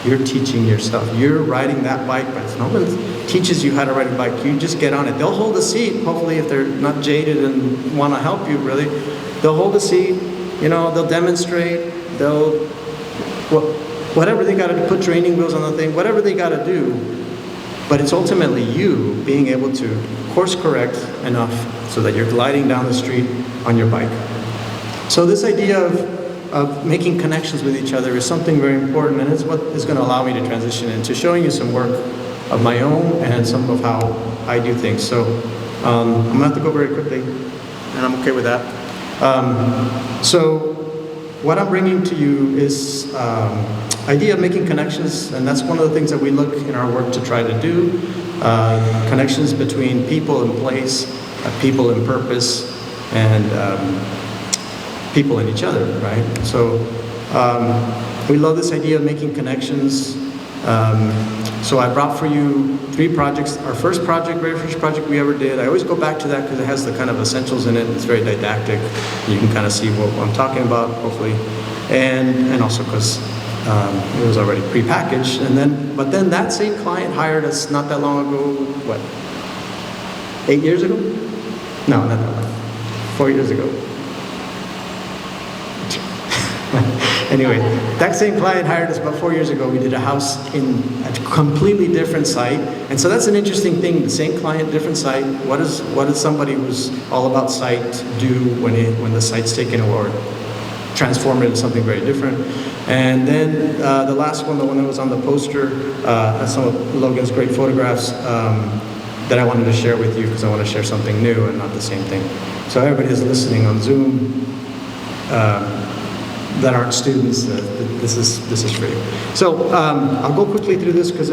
You're teaching yourself. You're riding that bike, but no one teaches you how to ride a bike. You just get on it. They'll hold the seat, hopefully, if they're not jaded and want to help you, really. They'll hold the seat, they'll demonstrate, whatever they got to do, put training wheels on the thing, whatever they got to do. But it's ultimately you being able to course correct enough so that you're gliding down the street on your bike. So this idea of making connections with each other is something very important, and it's what is going to allow me to transition into showing you some work of my own and some of how I do things. So I'm going to have to go very quickly, and I'm okay with that. So what I'm bringing to you is idea of making connections, and that's one of the things that we look in our work to try to do. Connections between people and place, people and purpose, and people and each other, right? So we love this idea of making connections. So I brought for you 3 projects. Our very first project we ever did. I always go back to that because it has the kind of essentials in it. It's very didactic. You can kind of see what I'm talking about, hopefully. And also because it was already prepackaged. But then that same client hired us not that long ago, 8 years ago? No, not that long. 4 years ago. Anyway, that same client hired us about 4 years ago. We did a house in a completely different site. And so that's an interesting thing. The same client, different site. What does somebody who's all about site do when the site's taken or transformed into something very different? And then the last one, the one that was on the poster, some of Logan's great photographs, that I wanted to share with you because I want to share something new and not the same thing. So everybody who's listening on Zoom that aren't students, this is for you. So I'll go quickly through this because,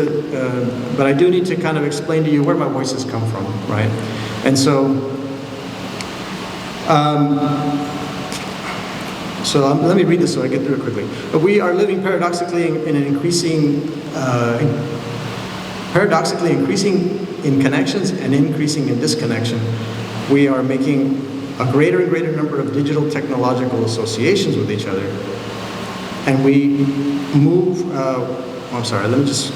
but I do need to kind of explain to you where my voices come from, right? And so, let me read this so I get through it quickly. But we are living paradoxically increasing in connections and increasing in disconnection. We are making a greater and greater number of digital technological associations with each other. And we move, I'm sorry, let me just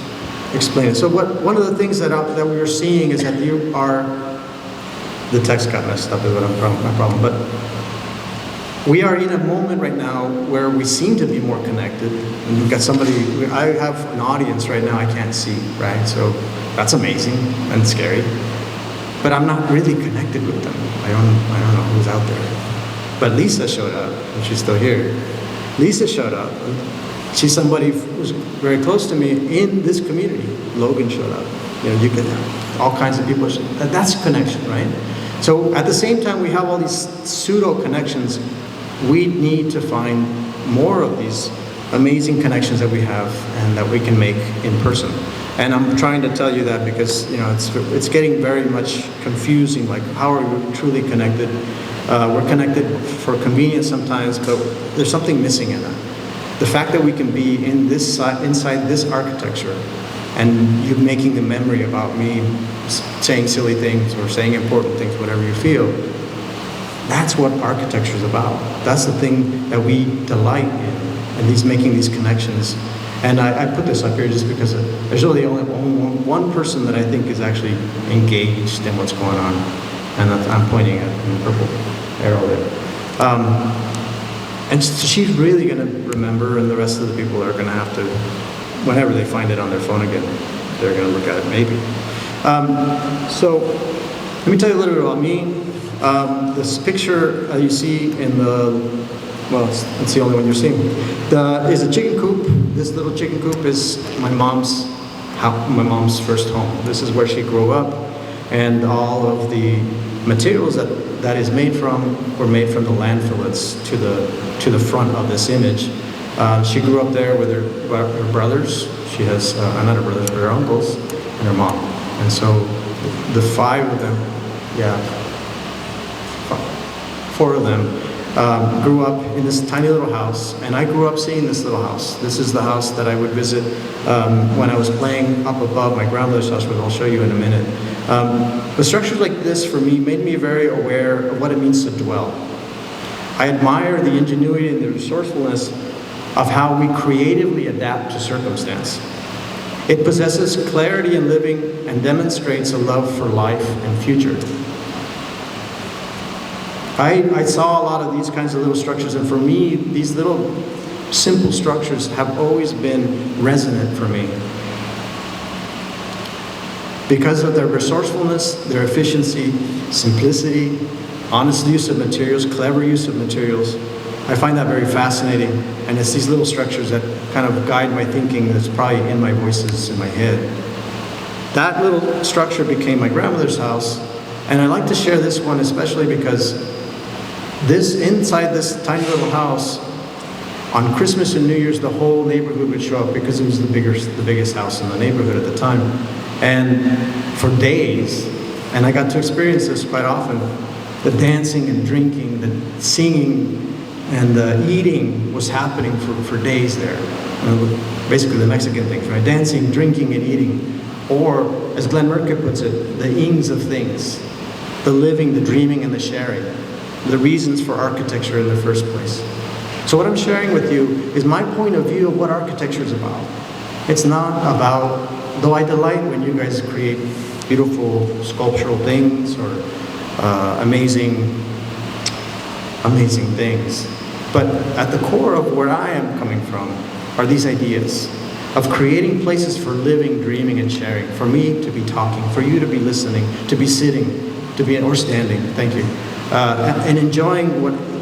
explain it. So one of the things that we are seeing is that you are, the text got messed up is what my problem, but we are in a moment right now where we seem to be more connected. And we've got somebody, I have an audience right now I can't see, right? So that's amazing and scary. But I'm not really connected with them. I don't know who's out there. But Lisa showed up, and she's still here. Lisa showed up. She's somebody who's very close to me in this community. Logan showed up. You know, you could all kinds of people. That's connection, right? So at the same time, we have all these pseudo connections. We need to find more of these amazing connections that we have and that we can make in person. And I'm trying to tell you that because, you know, it's getting very much confusing, like how are we truly connected? We're connected for convenience sometimes, but there's something missing in that. The fact that we can be in this inside this architecture and you making the memory about me saying silly things or saying important things, whatever you feel, that's what architecture is about. That's the thing that we delight in, and these making these connections. And I put this up here just because there's really only one person that I think is actually engaged in what's going on, and I'm pointing at the purple arrow there. And she's really going to remember, and the rest of the people are going to have to, whenever they find it on their phone again, they're going to look at it maybe. So let me tell you a little bit about me. This picture you see in the, well, it's the only one you're seeing, is a chicken coop. This little chicken coop is my mom's first home. This is where she grew up, and all of the materials that is made from were made from the land fillets to the front of this image. She grew up there with her brothers. She has not her brothers, but her uncles and her mom. And so the five of them, four of them grew up in this tiny little house, and I grew up seeing this little house. This is the house that I would visit when I was playing up above my grandmother's house, which I'll show you in a minute. But structures like this, for me, made me very aware of what it means to dwell. I admire the ingenuity and the resourcefulness of how we creatively adapt to circumstance. It possesses clarity in living and demonstrates a love for life and future. I saw a lot of these kinds of little structures, and for me, these little simple structures have always been resonant for me. Because of their resourcefulness, their efficiency, simplicity, honest use of materials, clever use of materials, I find that very fascinating. And it's these little structures that kind of guide my thinking that's probably in my voices in my head. That little structure became my grandmother's house, and I like to share this one especially because inside this tiny little house, on Christmas and New Year's, the whole neighborhood would show up because it was the biggest house in the neighborhood at the time. And for days, and I got to experience this quite often, the dancing and drinking, the singing, and the eating was happening for days there. Basically the Mexican things, right? Dancing, drinking, and eating. Or, as Glenn Murcutt puts it, the ings of things. The living, the dreaming, and the sharing. The reasons for architecture in the first place. So what I'm sharing with you is my point of view of what architecture is about. It's not about, though I delight when you guys create beautiful sculptural things or amazing things. But at the core of where I am coming from are these ideas of creating places for living, dreaming, and sharing. For me to be talking, for you to be listening, to be sitting, or standing, thank you. And enjoying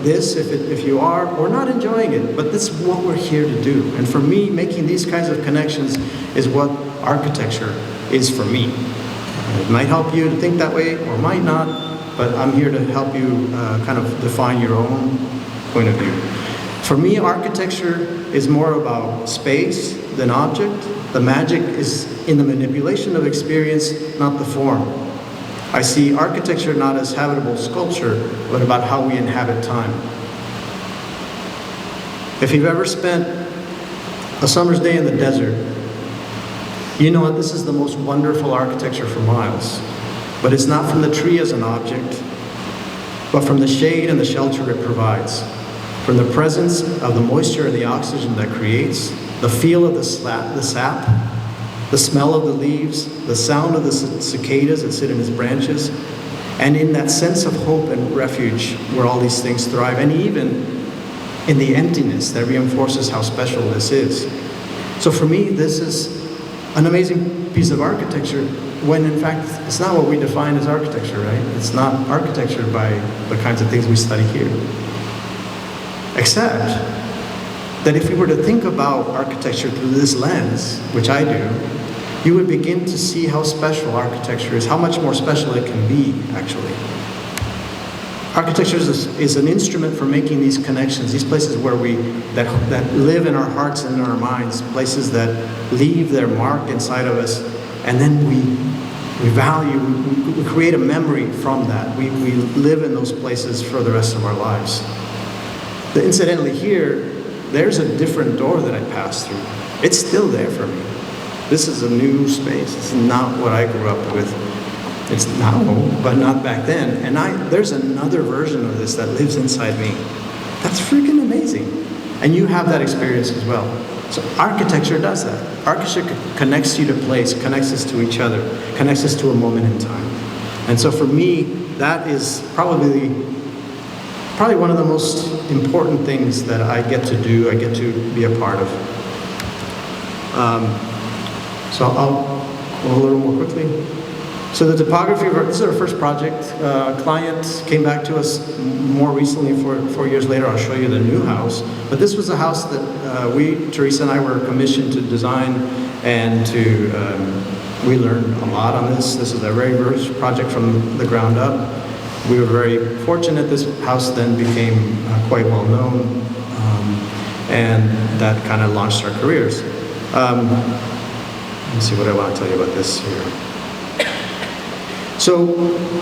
if you are, or not enjoying it, but this is what we're here to do. And for me, making these kinds of connections is what architecture is for me. It might help you to think that way or might not, but I'm here to help you kind of define your own point of view. For me, architecture is more about space than object. The magic is in the manipulation of experience, not the form. I see architecture not as habitable sculpture, but about how we inhabit time. If you've ever spent a summer's day in the desert, you know that this is the most wonderful architecture for miles. But it's not from the tree as an object, but from the shade and the shelter it provides. From the presence of the moisture and the oxygen that creates, the feel of the sap, the smell of the leaves, the sound of the cicadas that sit in its branches, and in that sense of hope and refuge where all these things thrive, and even in the emptiness that reinforces how special this is. So for me, this is an amazing piece of architecture when in fact it's not what we define as architecture, right? It's not architecture by the kinds of things we study here. Except that if we were to think about architecture through this lens, which I do, you would begin to see how special architecture is, how much more special it can be, actually. Architecture is an instrument for making these connections, these places where that live in our hearts and in our minds, places that leave their mark inside of us, and then we create a memory from that. We live in those places for the rest of our lives. Incidentally, here, there's a different door that I passed through. It's still there for me. This is a new space. It's not what I grew up with. It's now, but not back then. And there's another version of this that lives inside me. That's freaking amazing. And you have that experience as well. So architecture does that. Architecture connects you to place, connects us to each other, connects us to a moment in time. And so for me, that is probably one of the most important things that I get to do, I get to be a part of. So I'll go a little more quickly. So the topography, this is our first project. Client came back to us more recently, 4 years later. I'll show you the new house. But this was a house that Teresa and I were commissioned to design, and we learned a lot on this. This is our very first project from the ground up. We were very fortunate. This house then became quite well known, and that kind of launched our careers. Let me see what I want to tell you about this here. So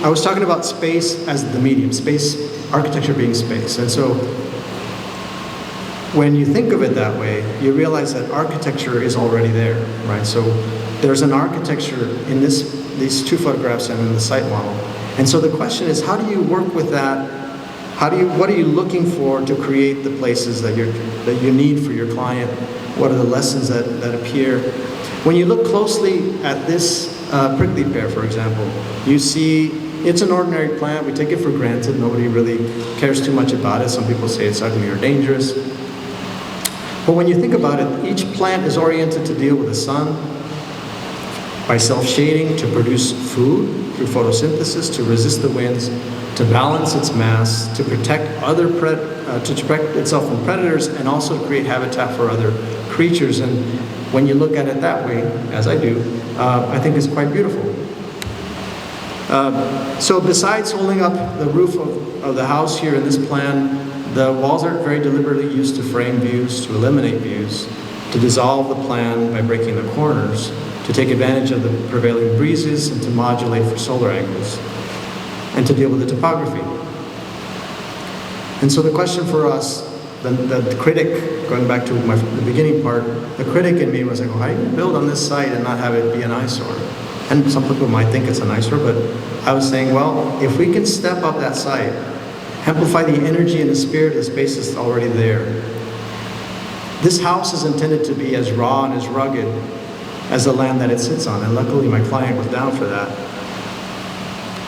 I was talking about space as the medium, space, architecture being space. And so when you think of it that way, you realize that architecture is already there, right? So there's an architecture in these two photographs and in the site model. And so the question is, how do you work with that? What are you looking for to create the places that you need for your client? What are the lessons that appear? When you look closely at this prickly pear, for example, you see it's an ordinary plant. We take it for granted. Nobody really cares too much about it. Some people say it's ugly or dangerous. But when you think about it, each plant is oriented to deal with the sun by self-shading, to produce food through photosynthesis, to resist the winds, to balance its mass, to protect itself from predators, and also to create habitat for other creatures. And when you look at it that way, as I do, I think it's quite beautiful. So besides holding up the roof of the house here in this plan, the walls are very deliberately used to frame views, to eliminate views, to dissolve the plan by breaking the corners, to take advantage of the prevailing breezes, and to modulate for solar angles, and to deal with the topography. And so the question for us, the critic, going back to the beginning part, the critic in me was like, well, how do you build on this site and not have it be an eyesore? And some people might think it's an eyesore, but I was saying, well, if we can step up that site, amplify the energy and the spirit of the space that's already there. This house is intended to be as raw and as rugged as the land that it sits on, and luckily my client was down for that.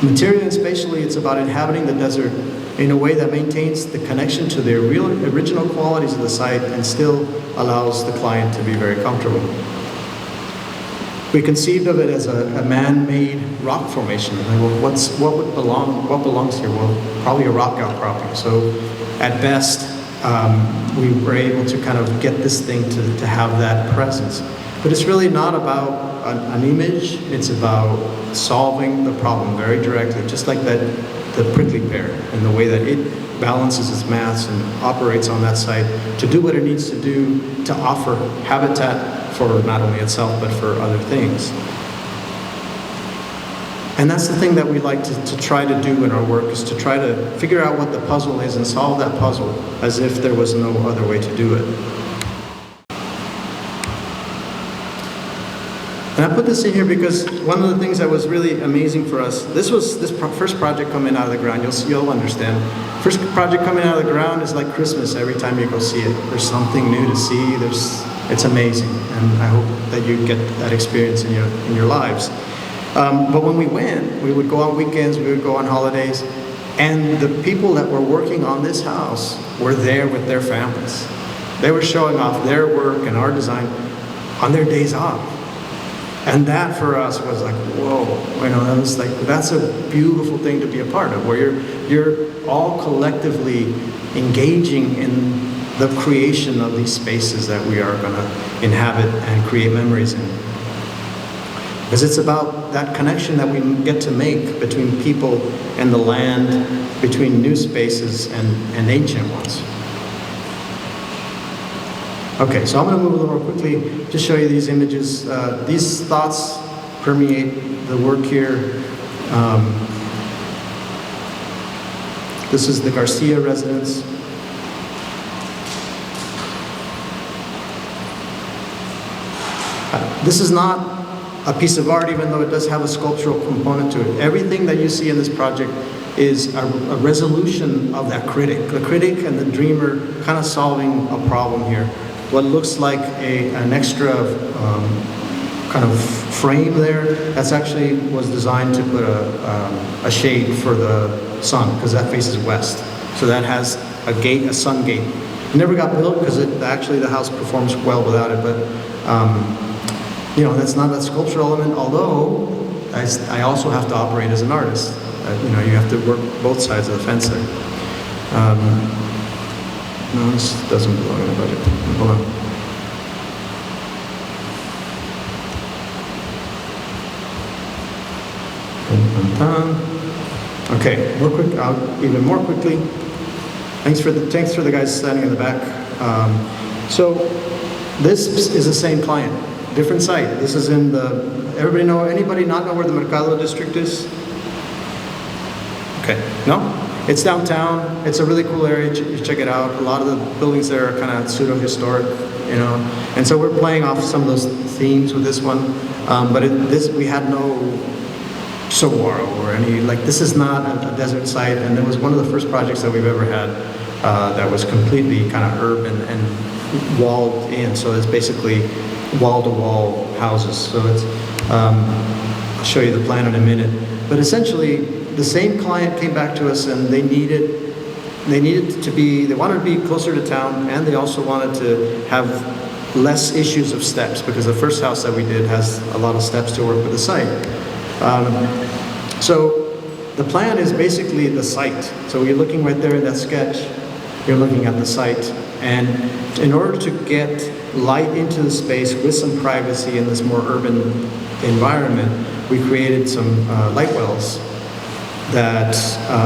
Materially and spatially, it's about inhabiting the desert in a way that maintains the connection to the original qualities of the site and still allows the client to be very comfortable. We conceived of it as a man-made rock formation. Well, what belongs here? Well, probably a rock outcropping. So at best, we were able to kind of get this thing to have that presence. But it's really not about an image, it's about solving the problem very directly, just like the prickly pear, and the way that it balances its mass and operates on that site to do what it needs to do to offer habitat for not only itself, but for other things. And that's the thing that we like to try to do in our work, is to try to figure out what the puzzle is and solve that puzzle as if there was no other way to do it. And I put this in here because one of the things that was really amazing for us, this first project coming out of the ground, you'll understand. First project coming out of the ground is like Christmas every time you go see it. There's something new to see, it's amazing. And I hope that you get that experience in your lives. But when we went, we would go on weekends, we would go on holidays, and the people that were working on this house were there with their families. They were showing off their work and our design on their days off. And that for us was like, whoa, that was like, that's a beautiful thing to be a part of, where you're all collectively engaging in the creation of these spaces that we are going to inhabit and create memories in. Because it's about that connection that we get to make between people and the land, between new spaces and ancient ones. Okay, so I'm going to move a little more quickly to show you these images. These thoughts permeate the work here. This is the Garcia residence. This is not a piece of art, even though it does have a sculptural component to it. Everything that you see in this project is a resolution of that critic. The critic and the dreamer kind of solving a problem here. What looks like an extra kind of frame there, that's actually was designed to put a shade for the sun, because that faces west. So that has a gate, a sun gate. It never got built because actually the house performs well without it, but that's not a sculptural element, although I also have to operate as an artist. You have to work both sides of the fence there. No, this doesn't belong in the budget. Hold on. Okay, even more quickly. Thanks for the guys standing in the back. So this is the same client, different site. This is in anybody not know where the Mercado district is? Okay, no? It's downtown. It's a really cool area. Check it out. A lot of the buildings there are kind of pseudo-historic, And so we're playing off some of those themes with this one. But we had no saguaro or any, this is not a desert site. And it was one of the first projects that we've ever had that was completely kind of urban and walled in. So it's basically wall-to-wall houses. So it's, I'll show you the plan in a minute. But essentially, the same client came back to us, and they wanted to be closer to town, and they also wanted to have less issues of steps, because the first house that we did has a lot of steps to work with the site. So the plan is basically the site. So you're looking right there in that sketch, you're looking at the site, and in order to get light into the space with some privacy in this more urban environment, we created some light wells that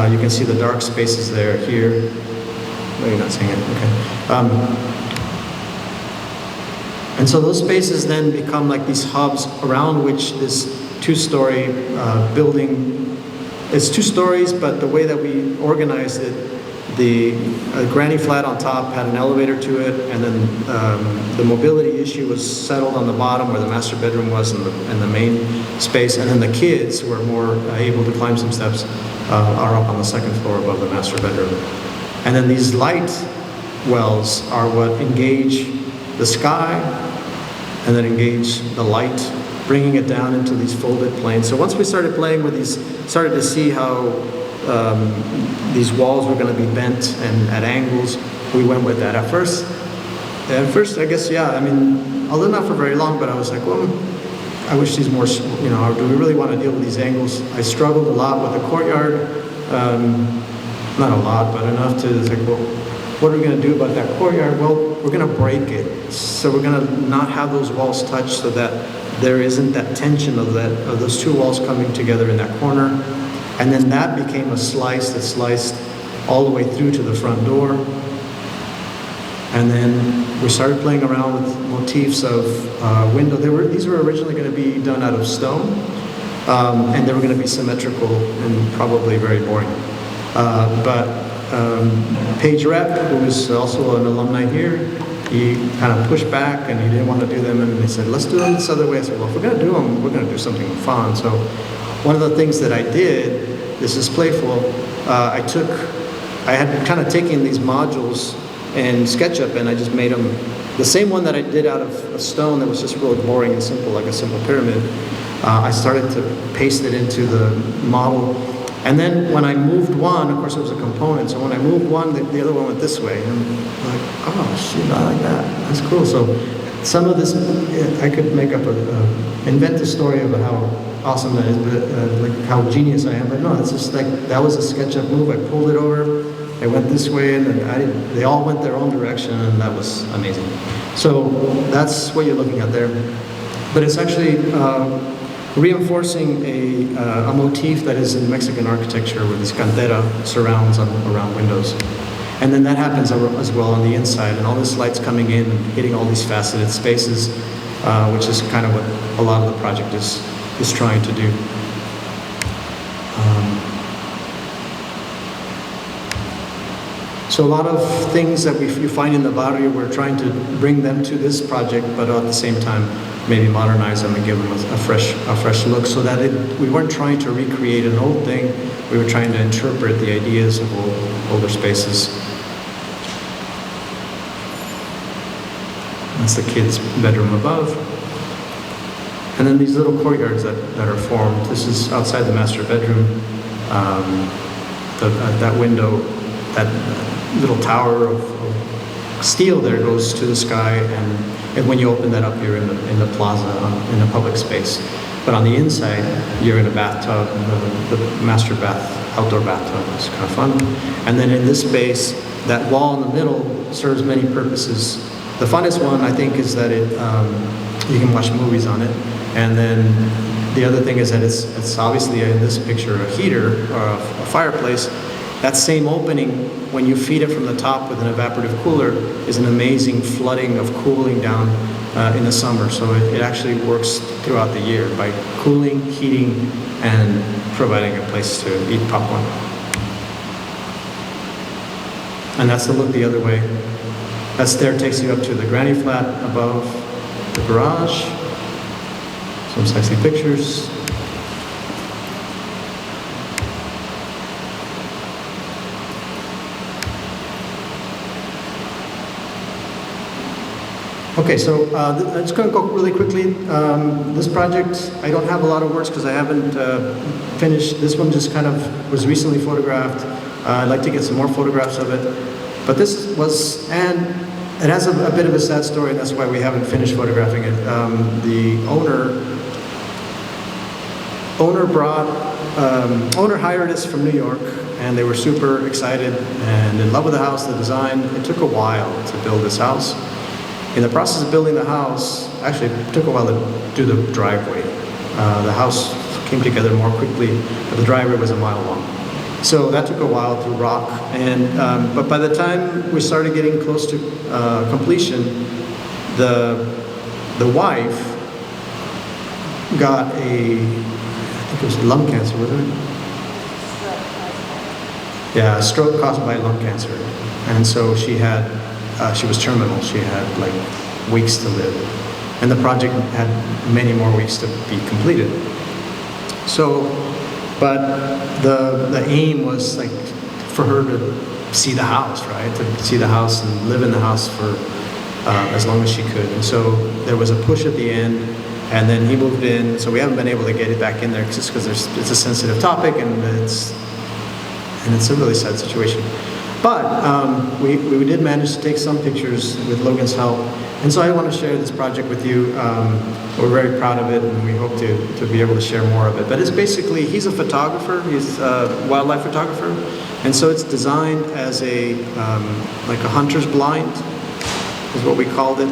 you can see the dark spaces there, here. No, you're not seeing it, okay. And so those spaces then become like these hubs around which this two-story building, it's 2 stories, but the way that we organized it, the granny flat on top had an elevator to it, and then the mobility issue was settled on the bottom where the master bedroom was and the main space, and then the kids who are more able to climb some steps are up on the 2nd floor above the master bedroom. And then these light wells are what engage the sky and then engage the light, bringing it down into these folded planes. So once we started playing with these, started to see how these walls were going to be bent and at angles, we went with that. At first, I guess, yeah, I mean, although not for very long, but I was like, well, I wish these more, do we really want to deal with these angles? I struggled a lot with the courtyard, not a lot, but enough to, like, well, what are we going to do about that courtyard? Well, we're going to break it. So we're going to not have those walls touch so that there isn't that tension of those two walls coming together in that corner. And then that became a slice that sliced all the way through to the front door. And then we started playing around with motifs of window. These were originally going to be done out of stone, and they were going to be symmetrical and probably very boring. But Paige Rep, who was also an alumni here, he kind of pushed back and he didn't want to do them, and he said, let's do them this other way. I said, well, if we're going to do them, we're going to do something fun. So one of the things that I did, this is playful, I had kind of taken these modules in SketchUp and I just made them, the same one that I did out of a stone that was just really boring and simple, like a simple pyramid. I started to paste it into the model. And then when I moved one, of course it was a component, so when I moved one, the other one went this way. And I'm like, oh, shoot, I like that. That's cool. So some of this, I could make up invent a story about how awesome that is, but like how genius I am. But no, it's just like, that was a SketchUp move. I pulled it over, I went this way, and then they all went their own direction, and that was amazing. So that's what you're looking at there. But it's actually reinforcing a motif that is in Mexican architecture with this cantera surrounds around windows. And then that happens as well on the inside, and all this light's coming in and hitting all these faceted spaces, which is kind of what a lot of the project is trying to do. So a lot of things that you find in the barrio, we're trying to bring them to this project, but at the same time, maybe modernize them and give them a fresh look, so that we weren't trying to recreate an old thing. We were trying to interpret the ideas of older spaces. That's the kids' bedroom above. And then these little courtyards that are formed. This is outside the master bedroom. That window, that little tower of steel there goes to the sky, and when you open that up, you're in the plaza, in a public space. But on the inside, you're in a bathtub, the master bath, outdoor bathtub. It's kind of fun. And then in this space, that wall in the middle serves many purposes. The funnest one, I think, is that you can watch movies on it. And then the other thing is that it's obviously in this picture a heater or a fireplace. That same opening, when you feed it from the top with an evaporative cooler, is an amazing flooding of cooling down in the summer. So it actually works throughout the year by cooling, heating, and providing a place to eat popcorn. And that's the look the other way. That stair takes you up to the granny flat above the garage. Some sexy pictures. Okay, so I'm just going to go really quickly. This project, I don't have a lot of words because I haven't finished. This one just kind of was recently photographed. I'd like to get some more photographs of it. But this was, and it has a bit of a sad story, and that's why we haven't finished photographing it. The owner hired us from New York, and they were super excited and in love with the house, the design. It took a while to build this house. In the process of building the house, actually it took a while to do the driveway. The house came together more quickly, but the driveway was a mile long. So that took a while through rock, but by the time we started getting close to completion, the wife got I think it was lung cancer, wasn't it? Yeah, a stroke caused by lung cancer, and so she was terminal. She had like weeks to live, and the project had many more weeks to be completed. So, but the aim was like for her to see the house, right? To see the house and live in the house for as long as she could. And so there was a push at the end, and then he moved in. So we haven't been able to get it back in there just because it's a sensitive topic, and it's a really sad situation. But we did manage to take some pictures with Logan's help. And so I want to share this project with you. We're very proud of it, and we hope to be able to share more of it. But it's basically, he's a photographer, he's a wildlife photographer. And so it's designed as a, like a hunter's blind, is what we called it.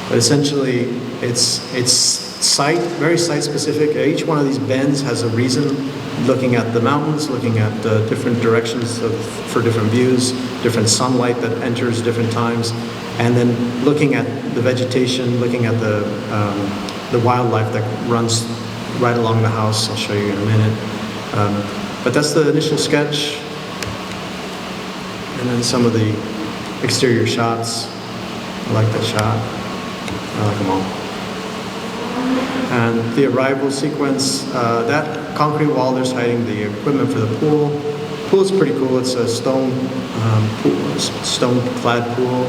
But essentially, it's very site specific. Each one of these bends has a reason, looking at the mountains, looking at different directions for different views, different sunlight that enters different times, and then looking at the vegetation, looking at the wildlife that runs right along the house. I'll show you in a minute. But that's the initial sketch, and then some of the exterior shots. I like that shot. I like them all. And the arrival sequence, that concrete wall there's hiding the equipment for the pool. The pool is pretty cool. It's a stone-clad pool.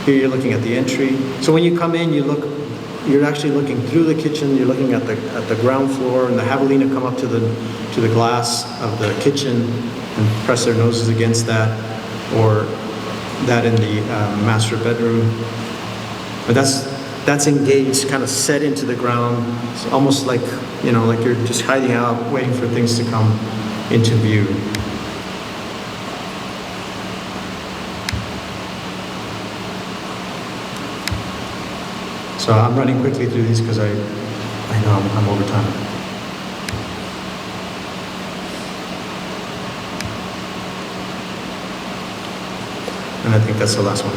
Here you're looking at the entry. So when you come in, you're actually looking through the kitchen. You're looking at the ground floor, and the javelina come up to the glass of the kitchen and press their noses against that, or that in the master bedroom. But that's engaged, kind of set into the ground. It's almost like, like you're just hiding out, waiting for things to come into view. So I'm running quickly through these because I know I'm over time. And I think that's the last one.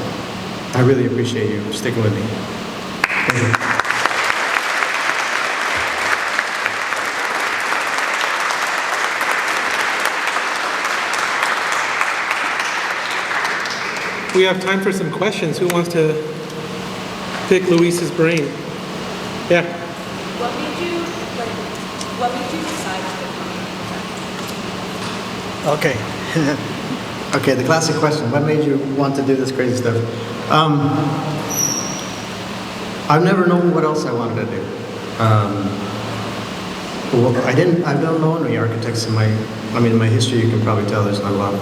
I really appreciate you sticking with me. Thank you. We have time for some questions. Who wants to pick Luis's brain? Yeah. What made you decide to become an architect? Okay. Okay, the classic question. What made you want to do this crazy stuff? I've never known what else I wanted to do. I don't know any architects in my history. You can probably tell there's not a lot.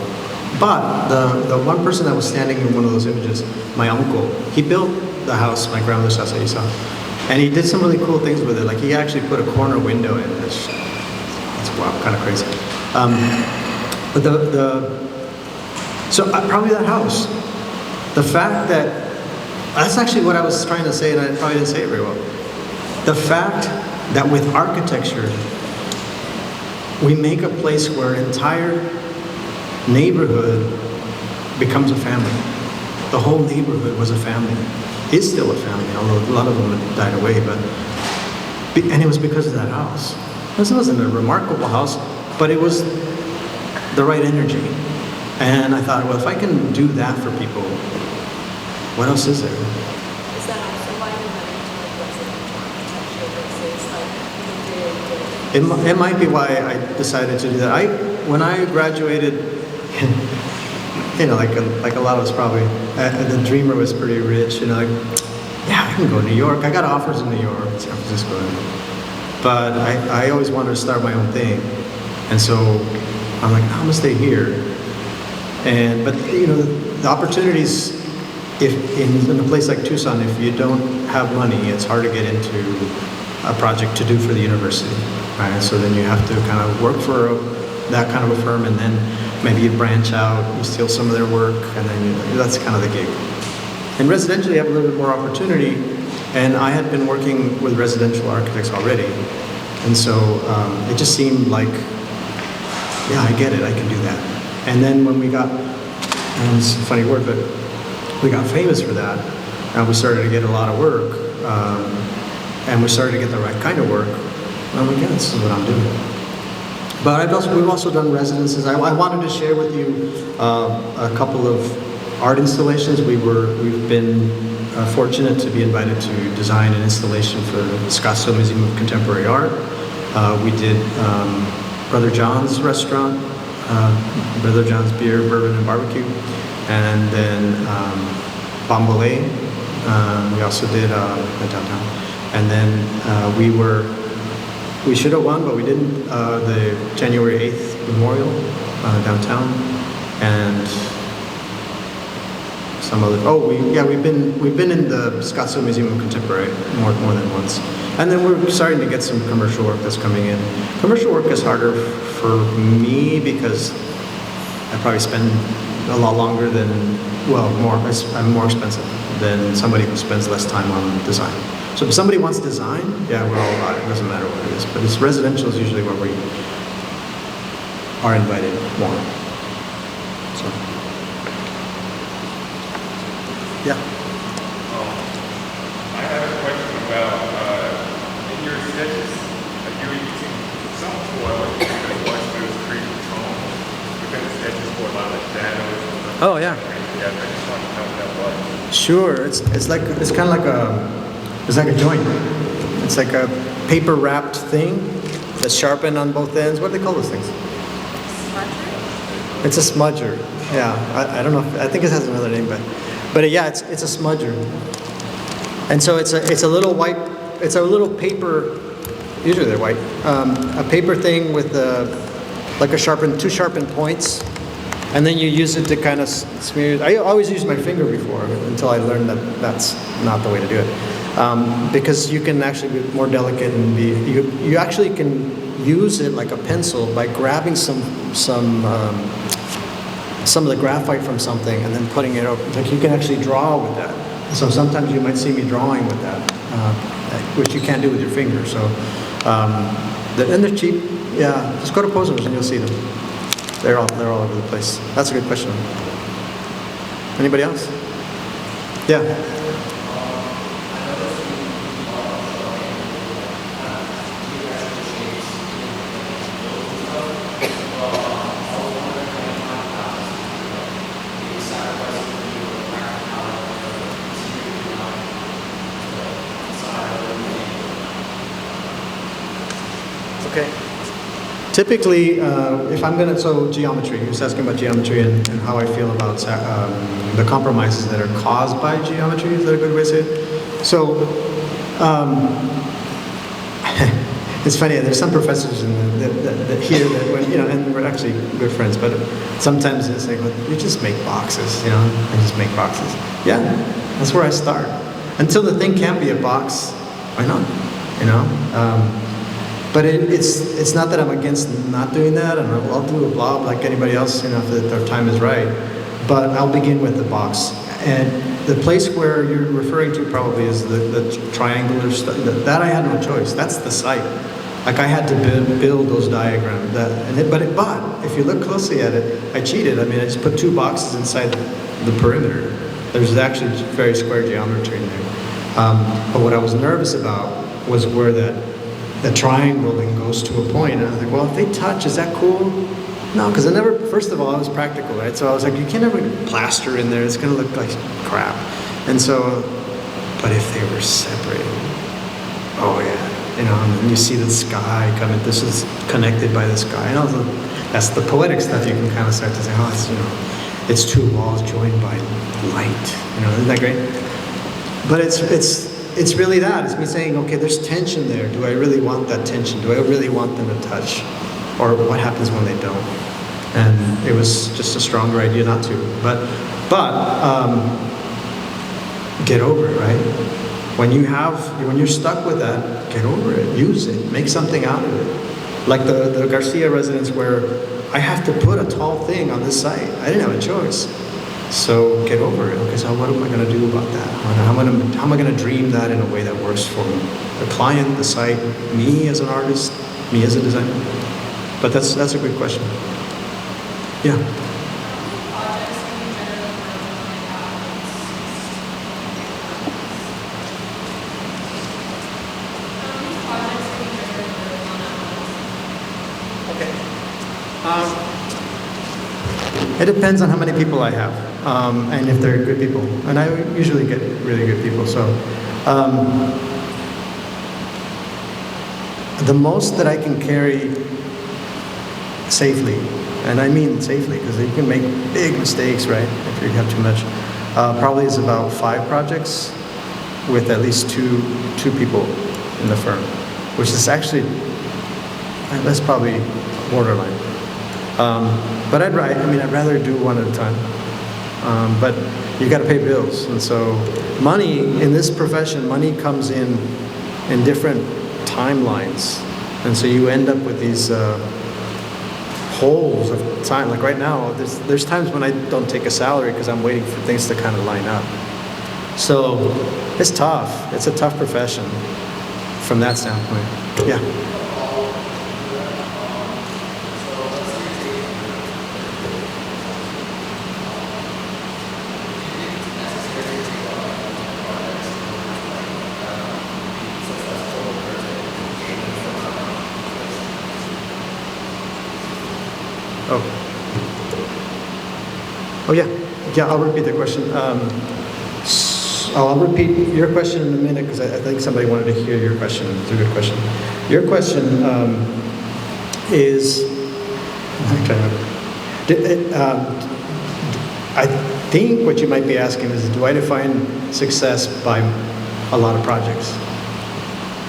But the one person that was standing in one of those images, my uncle, he built the house, my grandmother's house that you saw. And he did some really cool things with it. Like he actually put a corner window in. That's wow, kind of crazy. But probably that house. The fact that's actually what I was trying to say, and I probably didn't say it very well. The fact that with architecture, we make a place where an entire neighborhood becomes a family. The whole neighborhood was a family, is still a family, although a lot of them have died away, and it was because of that house. This wasn't a remarkable house, but it was the right energy. And I thought, well, if I can do that for people, what else is there? Is that also why you went into residential architecture versus like It might be why I decided to do that. When I graduated, like a lot of us probably, the dreamer was pretty rich, I can go to New York. I got offers in New York, San Francisco, but I always wanted to start my own thing, and so I'm like, I'm gonna stay here. But the opportunities, if in a place like Tucson, if you don't have money, it's hard to get into a project to do for the university, right? So then you have to kind of work for that kind of a firm, and then maybe you branch out, you steal some of their work, and then that's kind of the gig. In residential, you have a little bit more opportunity, and I had been working with residential architects already, and so it just seemed like, yeah, I get it, I can do that. And then when we got, and it's a funny word, but we got famous for that, and we started to get a lot of work, and we started to get the right kind of work. And I'm like, yeah, this is what I'm doing. But we've also done residences. I wanted to share with you a couple of art installations. We've been fortunate to be invited to design an installation for the Scottsdale Museum of Contemporary Art. We did Brother John's restaurant, Brother John's Beer, Bourbon, and Barbecue, and then Bombolay. We also did downtown, and then we should have won, but we didn't. The January 8th memorial downtown, and some other. Oh, we've been in the Scottsdale Museum of Contemporary more than once, and then we're starting to get some commercial work that's coming in. Commercial work is harder for me because I probably spend a lot longer than I'm more expensive than somebody who spends less time on design. So if somebody wants design, yeah, we're all about it. It doesn't matter what it is, but it's residential is usually where we are invited more. So. Yeah. I have a question about in your sketches, you were using some foil to wash those creepy tones within the sketches for a lot of the shadows. And Oh yeah. I just want to know what that was. Sure. It's kind of like a joint. It's like a paper wrapped thing that's sharpened on both ends. What do they call those things? It's a smudger. Yeah. I don't know. I think it has another name, but yeah, it's a smudger. And so it's a little white. It's a little paper. Usually they're white. A paper thing with like two sharpened points, and then you use it to kind of smear. I always used my finger before until I learned that that's not the way to do it, because you can actually be more delicate and you actually can use it like a pencil by grabbing some of the graphite from something and then putting it over. Like you can actually draw with that. So sometimes you might see me drawing with that, which you can't do with your finger. So, and they're cheap. Yeah, just go to Posers and you'll see them. They're all over the place. That's a good question. Anybody else? Yeah. Okay. Typically, if I'm going to, so geometry, he was asking about geometry and how I feel about the compromises that are caused by geometry. Is that a good way to say it? So, it's funny, there's some professors that here that when, and we're actually good friends, but sometimes it's like, well, you just make boxes, I just make boxes. Yeah, that's where I start. Until the thing can't be a box, why not? But it's not that I'm against not doing that, and I'll do a blob like anybody else, if their time is right. But I'll begin with the box. And the place where you're referring to probably is the triangular stuff. That I had no choice. That's the site. Like I had to build those diagrams. But if you look closely at it, I cheated. I just put two boxes inside the perimeter. There's actually very square geometry in there. But what I was nervous about was where the triangle then goes to a point, and I was like, well, if they touch, is that cool? No, because first of all, I was practical, right? So I was like, you can't ever plaster in there, it's going to look like crap. And so, but if they were separated, oh yeah, and you see the sky coming, this is connected by the sky, and also, that's the poetic stuff you can kind of start to say, oh, it's two walls joined by light, isn't that great? But it's really that. It's me saying, okay, there's tension there. Do I really want that tension? Do I really want them to touch? Or what happens when they don't? And it was just a stronger idea not to. But get over it, right? When you're stuck with that, get over it. Use it. Make something out of it. Like the Garcia residence where I have to put a tall thing on this site. I didn't have a choice. So get over it. Okay, so what am I going to do about that? How am I going to dream that in a way that works for the client, the site, me as an artist, me as a designer? But that's a good question. Yeah. It depends on how many people I have, and if they're good people. And I usually get really good people. So the most that I can carry safely, and I mean safely, because you can make big mistakes, right, if you have too much, probably is about 5 projects with at least two people in the firm, which is actually, that's probably borderline. But I'd rather do one at a time. but you got to pay bills. And so money, in this profession, money comes in different timelines. And so you end up with these holes of time. Like right now, there's times when I don't take a salary because I'm waiting for things to kind of line up. So it's tough. It's a tough profession from that standpoint. Yeah. Oh yeah, I'll repeat the question. I'll repeat your question in a minute because I think somebody wanted to hear your question. It's a good question. Your question is, I'm trying to, I think what you might be asking is, do I define success by a lot of projects?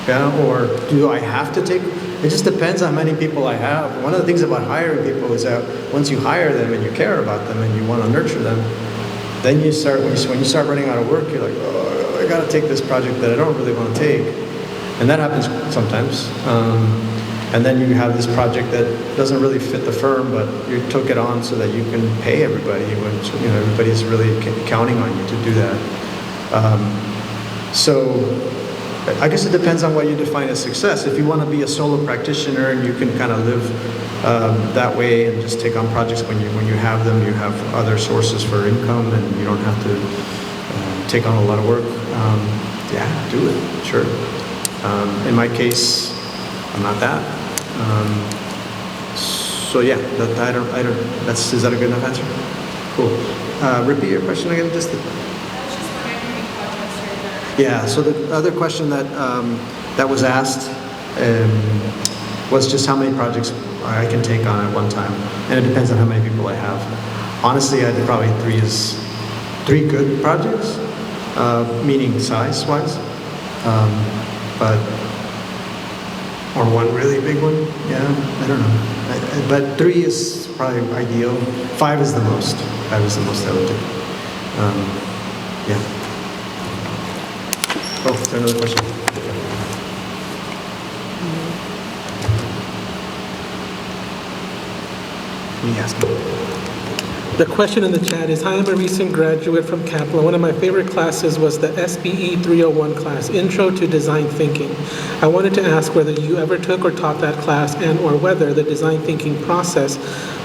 Yeah, or do I have to take? It just depends on how many people I have. One of the things about hiring people is that once you hire them and you care about them and you want to nurture them, then you start, when you start running out of work, you're like, oh, I got to take this project that I don't really want to take. And that happens sometimes. And then you have this project that doesn't really fit the firm, but you took it on so that you can pay everybody when everybody's really counting on you to do that. So I guess it depends on what you define as success. If you want to be a solo practitioner and you can kind of live that way and just take on projects when you have them, you have other sources for income and you don't have to take on a lot of work. Yeah, do it, sure. In my case, I'm not that. So yeah, is that a good enough answer? Cool. Repeat your question again, just. Yeah, so the other question that that was asked was just how many projects I can take on at one time, and it depends on how many people I have. Honestly, I'd probably three good projects, meaning size-wise, or one really big one. Yeah, I don't know, but 3 is probably ideal. 5 is the most. 5 is the most I would do. Yeah. Oh, is there another question? Can you ask me? The question in the chat is, hi, I'm a recent graduate from Kaplan. One of my favorite classes was the SBE 301 class, Intro to Design Thinking. I wanted to ask whether you ever took or taught that class and or whether the design thinking process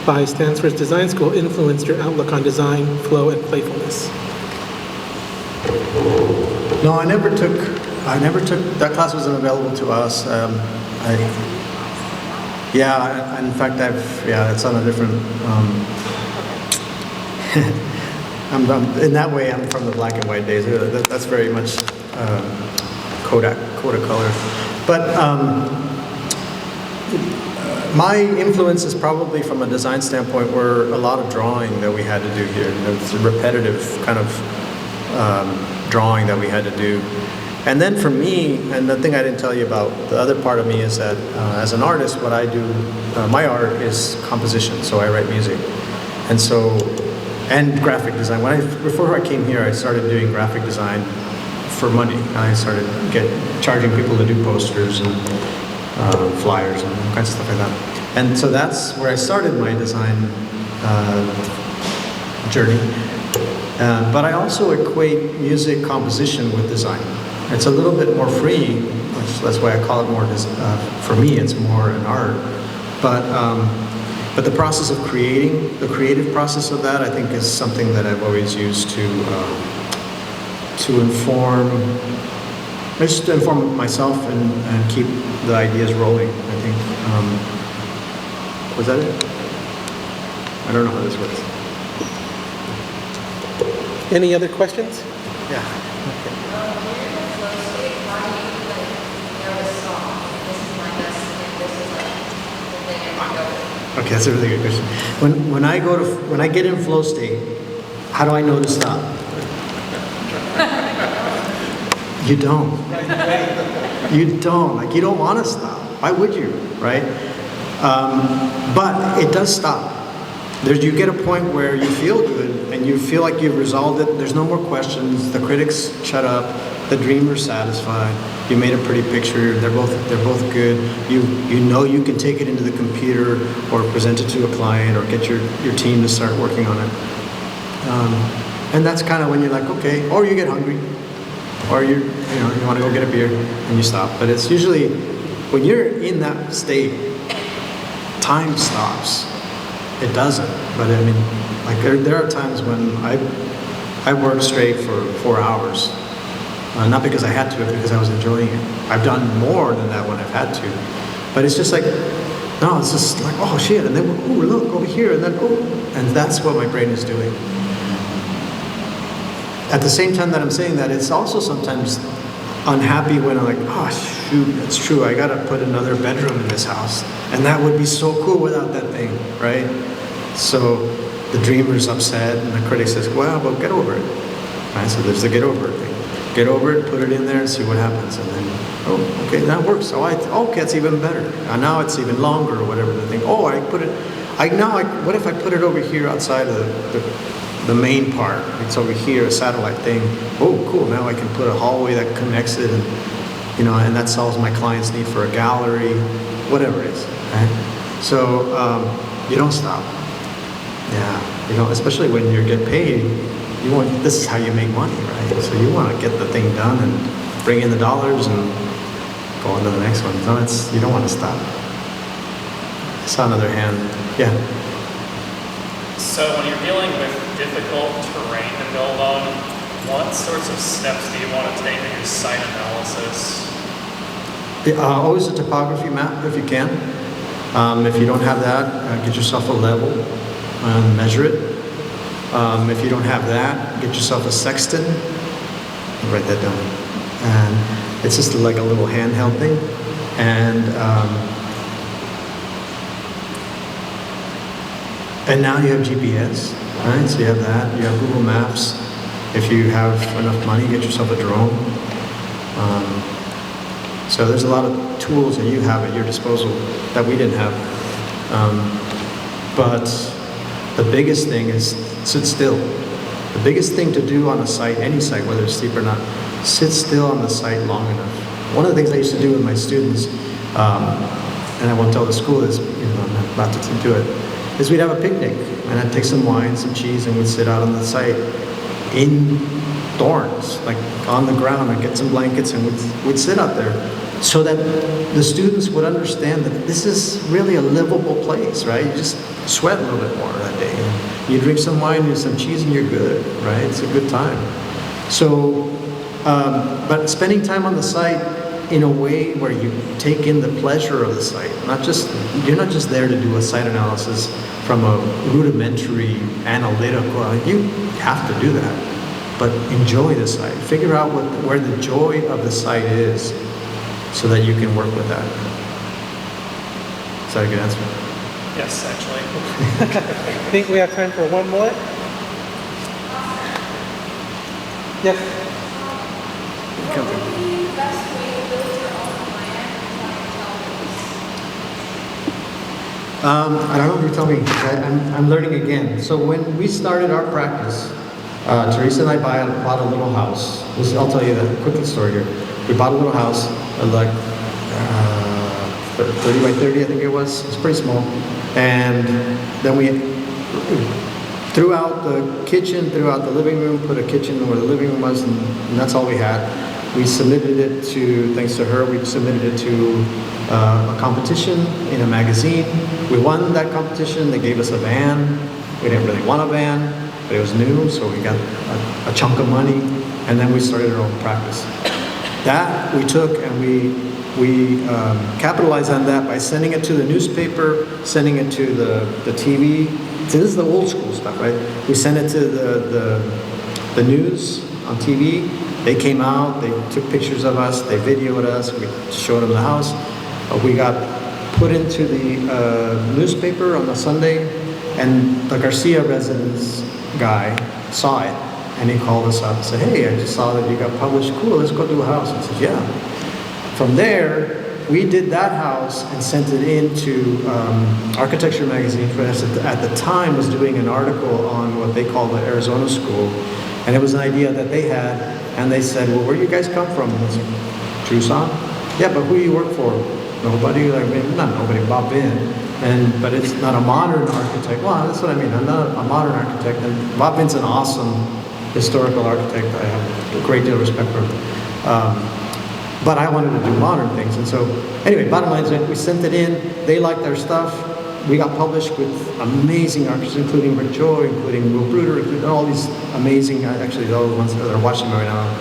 by Stanford's Design School influenced your outlook on design, flow, and playfulness. No, I never took, that class wasn't available to us. In fact, it's on a different, in that way, I'm from the black and white days. That's very much Kodak color. But my influences probably from a design standpoint were a lot of drawing that we had to do here. It's a repetitive kind of drawing that we had to do. And then for me, and the thing I didn't tell you about, the other part of me is that as an artist, what I do, my art is composition, so I write music. And graphic design. Before I came here, I started doing graphic design for money. I started charging people to do posters and flyers and all kinds of stuff like that. And so that's where I started my design journey. But I also equate music composition with design. It's a little bit more free, which that's why I call it more, for me, it's more an art. But the process of creating, the creative process of that, I think is something that I've always used to inform myself and keep the ideas rolling, I think. Was that it? I don't know how this works. Any other questions? Yeah. Okay, that's a really good question. When I get in flow state, how do I know to stop? You don't. You don't. Like, you don't want to stop. Why would you, right? But it does stop. You get a point where you feel good, and you feel like you've resolved it, there's no more questions, the critics shut up, the dreamer's satisfied, you made a pretty picture, they're both good, you know you can take it into the computer or present it to a client or get your team to start working on it. And that's kind of when you're like, okay, or you get hungry, or you want to go get a beer and you stop. But it's usually when you're in that state, time stops. It doesn't. But I mean, like there are times when I work straight for 4 hours, not because I had to, but because I was enjoying it. I've done more than that when I've had to, but it's just like, no, it's just like, oh shit, and then oh look over here, and then oh, and that's what my brain is doing. At the same time that I'm saying that, it's also sometimes unhappy when I'm like, oh shoot, that's true, I gotta put another bedroom in this house, and that would be so cool without that thing, right? So the dreamer's upset, and the critic says, well, get over it, right? So there's the get over it thing. Get over it, put it in there, and see what happens, and then, oh, okay, that works. Oh, okay, it's even better. Now it's even longer, or whatever the thing. Oh, what if I put it over here outside of the main part? It's over here, a satellite thing. Oh, cool. Now I can put a hallway that connects it, and and that solves my client's need for a gallery, whatever it is. Right? So you don't stop. Yeah, especially when you get paid. This is how you make money, right? So you want to get the thing done and bring in the dollars and go on to the next one. No, you don't want to stop. I saw another hand. Yeah. So when you're dealing with difficult terrain to build on, what sorts of steps do you want to take in your site analysis? Always a topography map if you can. If you don't have that, get yourself a level and measure it. If you don't have that, get yourself a sextant. Write that down. And it's just like a little handheld thing. And now you have GPS, right? So you have that. You have Google Maps. If you have enough money, get yourself a drone. So there's a lot of tools that you have at your disposal that we didn't have. But the biggest thing is sit still. The biggest thing to do on a site, any site, whether it's steep or not, sit still on the site long enough. One of the things I used to do with my students, and I won't tell the school this, I'm about to do it, is we'd have a picnic, and I'd take some wine, some cheese, and we'd sit out on the site in thorns, like on the ground, and get some blankets, and we'd sit out there so that the students would understand that this is really a livable place, right? You just sweat a little bit more that day. You drink some wine, you some cheese, and you're good, right? It's a good time. So, but spending time on the site in a way where you take in the pleasure of the site, you're not just there to do a site analysis from a rudimentary analytical, you have to do that, but enjoy the site. Figure out where the joy of the site is so that you can work with that. Is that a good answer? Yes, actually. I think we have time for one more. Yes. What would be the best way to build your own client I don't know if you tell me. I'm learning again. So when we started our practice, Teresa and I bought a little house. I'll tell you the quick story here. We bought a little house, like 30 by 30, I think it was. It's pretty small. And then we threw out the kitchen, threw out the living room, put a kitchen where the living room was, and that's all we had. We submitted it to, thanks to her, we submitted it to a competition in a magazine. We won that competition. They gave us a van. We didn't really want a van, but it was new, so we got a chunk of money, and then we started our own practice. That we took and we capitalized on that by sending it to the newspaper, sending it to the TV. So this is the old school stuff, right? We sent it to the news on TV. They came out, they took pictures of us, they videoed us, we showed them the house. We got put into the newspaper on a Sunday, and the Garcia residence guy saw it, and he called us up and said, hey, I just saw that you got published. Cool, let's go do a house. I said, yeah. From there, we did that house and sent it into Architecture Magazine, which at the time was doing an article on what they call the Arizona School. And it was an idea that they had, and they said, well, where do you guys come from? And I was like, Tucson? Yeah, but who do you work for? Nobody, like, not nobody, Bob Vin. But it's not a modern architect. Well, that's what I mean. I'm not a modern architect. And Bob Vin's an awesome historical architect. I have a great deal of respect for him. But I wanted to do modern things. And so, anyway, bottom line is that we sent it in. They liked our stuff. We got published with amazing architects, including Rick Joy, including Will Bruder, including all these amazing, actually, all the ones that are watching me right now.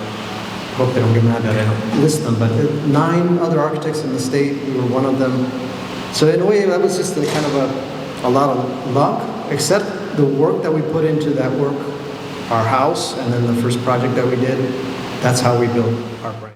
Hope they don't get mad that I don't list them. But 9 other architects in the state, we were one of them. So in a way, that was just kind of a lot of luck, except the work that we put into that work, our house, and then the first project that we did, that's how we built our brand.